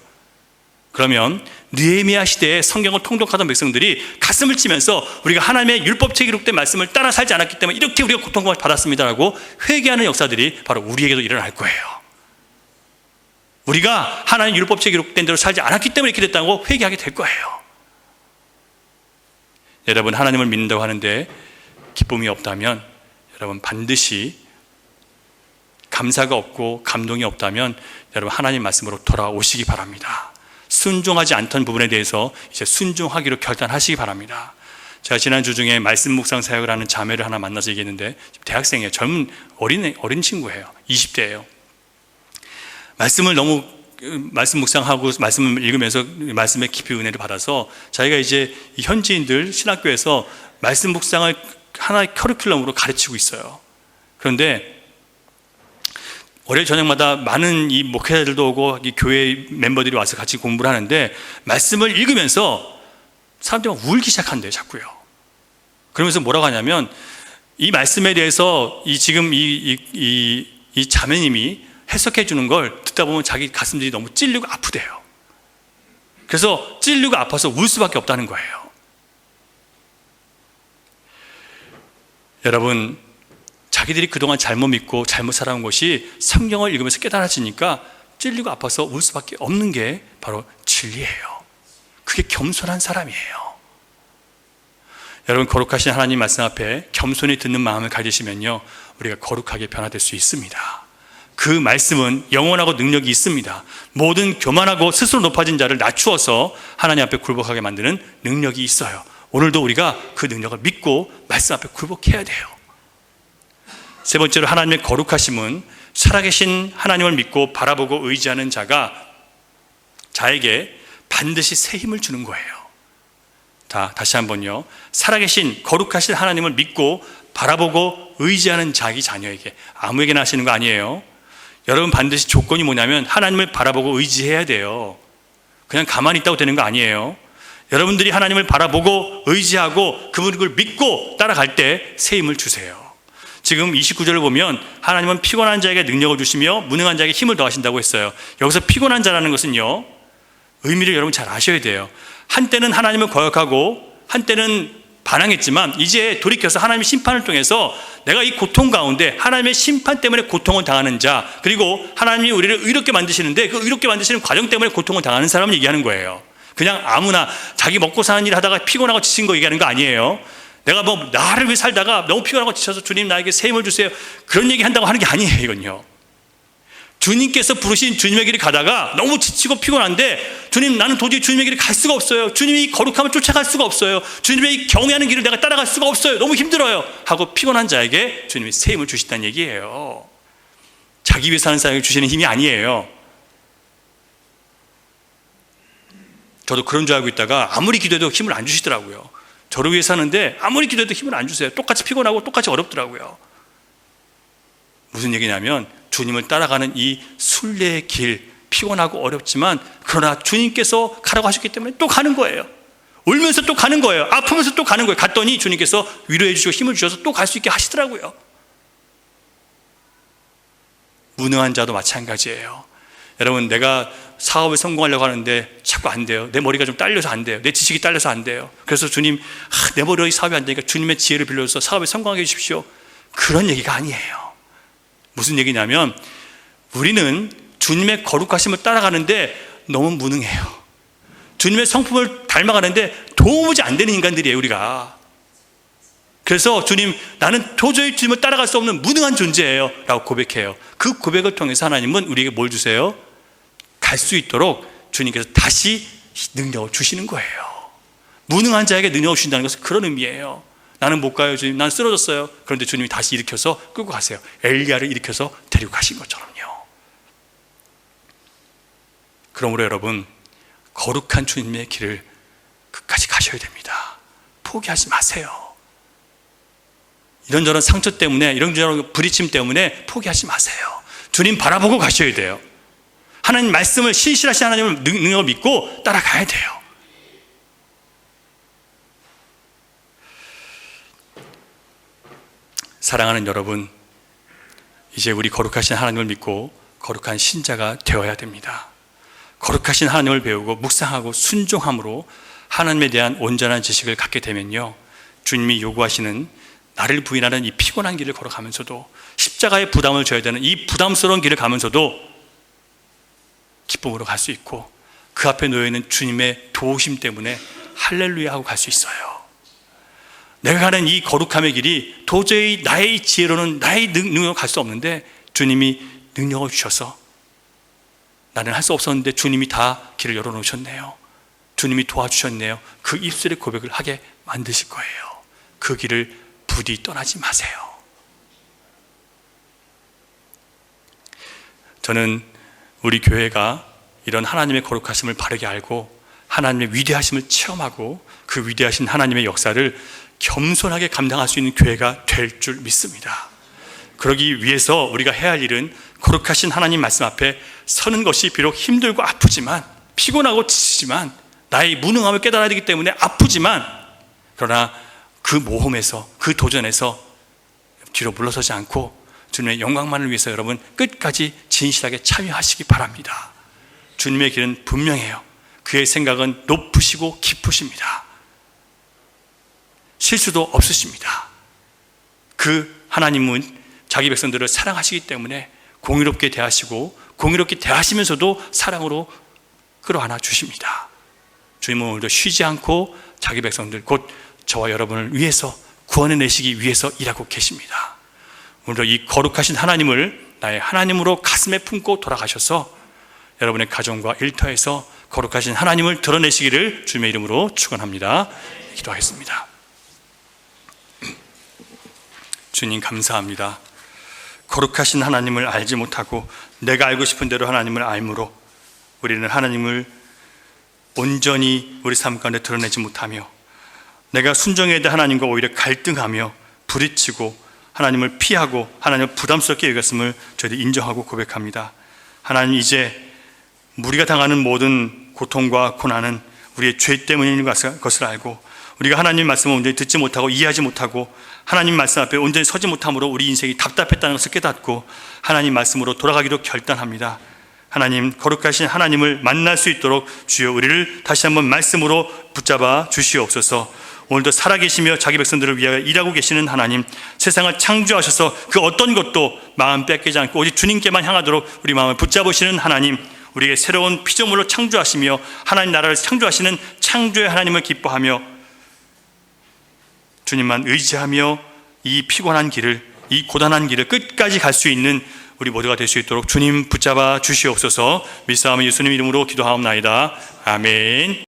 그러면 느헤미야 시대에 성경을 통독하던 백성들이 가슴을 치면서 우리가 하나님의 율법책에 기록된 말씀을 따라 살지 않았기 때문에 이렇게 우리가 고통을 받았습니다라고 회개하는 역사들이 바로 우리에게도 일어날 거예요. 우리가 하나님 율법책에 기록된 대로 살지 않았기 때문에 이렇게 됐다고 회개하게 될 거예요. 여러분, 하나님을 믿는다고 하는데 기쁨이 없다면 여러분 반드시, 감사가 없고 감동이 없다면 여러분 하나님 말씀으로 돌아오시기 바랍니다. 순종하지 않던 부분에 대해서 이제 순종하기로 결단하시기 바랍니다. 제가 지난주 중에 말씀 묵상 사역을 하는 자매를 하나 만나서 얘기했는데, 대학생이에요. 젊은 어린 친구예요. 20대예요. 말씀 묵상하고 말씀을 읽으면서 말씀의 깊이 은혜를 받아서 자기가 이제 현지인들 신학교에서 말씀 묵상을 하나의 커리큘럼으로 가르치고 있어요. 그런데 월요일 저녁마다 많은 이 목회자들도 오고 이 교회 멤버들이 와서 같이 공부를 하는데, 말씀을 읽으면서 사람들이 막 울기 시작한대요. 자꾸요. 그러면서 뭐라고 하냐면, 이 말씀에 대해서 지금 이 자매님이 해석해 주는 걸 듣다 보면 자기 가슴들이 너무 찔리고 아프대요. 그래서 찔리고 아파서 울 수밖에 없다는 거예요. 여러분, 자기들이 그동안 잘못 믿고 잘못 살아온 것이 성경을 읽으면서 깨달아지니까 찔리고 아파서 울 수밖에 없는 게 바로 진리예요. 그게 겸손한 사람이에요. 여러분, 거룩하신 하나님 말씀 앞에 겸손히 듣는 마음을 가지시면요, 우리가 거룩하게 변화될 수 있습니다. 그 말씀은 영원하고 능력이 있습니다. 모든 교만하고 스스로 높아진 자를 낮추어서 하나님 앞에 굴복하게 만드는 능력이 있어요. 오늘도 우리가 그 능력을 믿고 말씀 앞에 굴복해야 돼요. 세 번째로, 하나님의 거룩하심은 살아계신 하나님을 믿고 바라보고 의지하는 자에게 반드시 새 힘을 주는 거예요. 다시 한번요. 살아계신 거룩하신 하나님을 믿고 바라보고 의지하는 자기 자녀에게, 아무에게나 하시는 거 아니에요. 여러분, 반드시 조건이 뭐냐면 하나님을 바라보고 의지해야 돼요. 그냥 가만히 있다고 되는 거 아니에요. 여러분들이 하나님을 바라보고 의지하고 그분을 믿고 따라갈 때 새 힘을 주세요. 지금 29절을 보면 하나님은 피곤한 자에게 능력을 주시며 무능한 자에게 힘을 더하신다고 했어요. 여기서 피곤한 자라는 것은요, 의미를 여러분 잘 아셔야 돼요. 한때는 하나님을 거역하고 한때는 반항했지만 이제 돌이켜서 하나님의 심판을 통해서 내가 이 고통 가운데 하나님의 심판 때문에 고통을 당하는 자, 그리고 하나님이 우리를 의롭게 만드시는데 그 의롭게 만드시는 과정 때문에 고통을 당하는 사람을 얘기하는 거예요. 그냥 아무나 자기 먹고 사는 일 하다가 피곤하고 지친 거 얘기하는 거 아니에요. 내가 뭐 나를 위해 살다가 너무 피곤하고 지쳐서 주님 나에게 새 힘을 주세요, 그런 얘기 한다고 하는 게 아니에요. 이건요, 주님께서 부르신 주님의 길을 가다가 너무 지치고 피곤한데 주님, 나는 도저히 주님의 길을 갈 수가 없어요. 주님이 거룩함을 쫓아갈 수가 없어요. 주님의 경외하는 길을 내가 따라갈 수가 없어요. 너무 힘들어요 하고 피곤한 자에게 주님이 새 힘을 주신다는 얘기예요. 자기 위해 사는 사람에게 주시는 힘이 아니에요. 저도 그런 줄 알고 있다가 아무리 기도해도 힘을 안 주시더라고요. 저를 위해 사는데 아무리 기도해도 힘을 안 주세요. 똑같이 피곤하고 똑같이 어렵더라고요. 무슨 얘기냐면 주님을 따라가는 이 순례의 길, 피곤하고 어렵지만 그러나 주님께서 가라고 하셨기 때문에 또 가는 거예요. 울면서 또 가는 거예요. 아프면서 또 가는 거예요. 갔더니 주님께서 위로해 주시고 힘을 주셔서 또 갈 수 있게 하시더라고요. 무능한 자도 마찬가지예요. 여러분, 내가 사업을 성공하려고 하는데 자꾸 안 돼요. 내 머리가 좀 딸려서 안 돼요. 내 지식이 딸려서 안 돼요. 그래서 주님, 내 머리로 사업이 안 되니까 주님의 지혜를 빌려서 사업에 성공하게 해주십시오. 그런 얘기가 아니에요. 무슨 얘기냐면 우리는 주님의 거룩하심을 따라가는데 너무 무능해요. 주님의 성품을 닮아가는데 도무지 안 되는 인간들이에요, 우리가. 그래서 주님, 나는 도저히 주님을 따라갈 수 없는 무능한 존재예요 라고 고백해요. 그 고백을 통해서 하나님은 우리에게 뭘 주세요? 갈 수 있도록 주님께서 다시 능력을 주시는 거예요. 무능한 자에게 능력을 주신다는 것은 그런 의미예요. 나는 못 가요 주님, 난 쓰러졌어요. 그런데 주님이 다시 일으켜서 끌고 가세요. 엘리야를 일으켜서 데리고 가신 것처럼요. 그러므로 여러분, 거룩한 주님의 길을 끝까지 가셔야 됩니다. 포기하지 마세요. 이런저런 상처 때문에, 이런저런 부딪힘 때문에 포기하지 마세요. 주님 바라보고 가셔야 돼요. 하나님 말씀을, 신실하신 하나님을 능력을 믿고 따라가야 돼요. 사랑하는 여러분, 이제 우리 거룩하신 하나님을 믿고 거룩한 신자가 되어야 됩니다. 거룩하신 하나님을 배우고 묵상하고 순종함으로 하나님에 대한 온전한 지식을 갖게 되면요, 주님이 요구하시는 나를 부인하는 이 피곤한 길을 걸어가면서도, 십자가의 부담을 져야 되는 이 부담스러운 길을 가면서도 기쁨으로 갈 수 있고, 그 앞에 놓여있는 주님의 도우심 때문에 할렐루야 하고 갈 수 있어요. 내가 가는 이 거룩함의 길이 도저히 나의 지혜로는, 나의 능력으로 갈 수 없는데 주님이 능력을 주셔서, 나는 할 수 없었는데 주님이 다 길을 열어놓으셨네요, 주님이 도와주셨네요, 그 입술의 고백을 하게 만드실 거예요. 그 길을 부디 떠나지 마세요. 저는 우리 교회가 이런 하나님의 거룩하심을 바르게 알고 하나님의 위대하심을 체험하고 그 위대하신 하나님의 역사를 겸손하게 감당할 수 있는 교회가 될 줄 믿습니다. 그러기 위해서 우리가 해야 할 일은 거룩하신 하나님 말씀 앞에 서는 것이 비록 힘들고 아프지만, 피곤하고 지치지만, 나의 무능함을 깨달아야 되기 때문에 아프지만, 그러나 그 모험에서, 그 도전에서 뒤로 물러서지 않고 주님의 영광만을 위해서 여러분 끝까지 진실하게 참여하시기 바랍니다. 주님의 길은 분명해요. 그의 생각은 높으시고 깊으십니다. 실수도 없으십니다. 그 하나님은 자기 백성들을 사랑하시기 때문에 공의롭게 대하시고, 공의롭게 대하시면서도 사랑으로 끌어안아 주십니다. 주님은 오늘도 쉬지 않고 자기 백성들, 곧 저와 여러분을 위해서, 구원해내시기 위해서 일하고 계십니다. 오늘도 이 거룩하신 하나님을 나의 하나님으로 가슴에 품고 돌아가셔서 여러분의 가정과 일터에서 거룩하신 하나님을 드러내시기를 주님의 이름으로 축원합니다. 기도하겠습니다. 주님 감사합니다. 거룩하신 하나님을 알지 못하고 내가 알고 싶은 대로 하나님을 알므로 우리는 하나님을 온전히 우리 삶 가운데 드러내지 못하며, 내가 순종해야 될 하나님과 오히려 갈등하며 부딪히고 하나님을 피하고 하나님을 부담스럽게 여겼음을 저희들이 인정하고 고백합니다. 하나님, 이제 우리가 당하는 모든 고통과 고난은 우리의 죄 때문인 것을 알고, 우리가 하나님 말씀을 온전히 듣지 못하고 이해하지 못하고 하나님 말씀 앞에 온전히 서지 못함으로 우리 인생이 답답했다는 것을 깨닫고 하나님 말씀으로 돌아가기로 결단합니다. 하나님, 거룩하신 하나님을 만날 수 있도록 주여 우리를 다시 한번 말씀으로 붙잡아 주시옵소서. 오늘도 살아계시며 자기 백성들을 위하여 일하고 계시는 하나님, 세상을 창조하셔서 그 어떤 것도 마음 뺏기지 않고 오직 주님께만 향하도록 우리 마음을 붙잡으시는 하나님, 우리에게 새로운 피조물로 창조하시며 하나님 나라를 창조하시는 창조의 하나님을 기뻐하며 주님만 의지하며 이 피곤한 길을, 이 고단한 길을 끝까지 갈 수 있는 우리 모두가 될 수 있도록 주님 붙잡아 주시옵소서. 믿사오며 예수님 이름으로 기도하옵나이다. 아멘.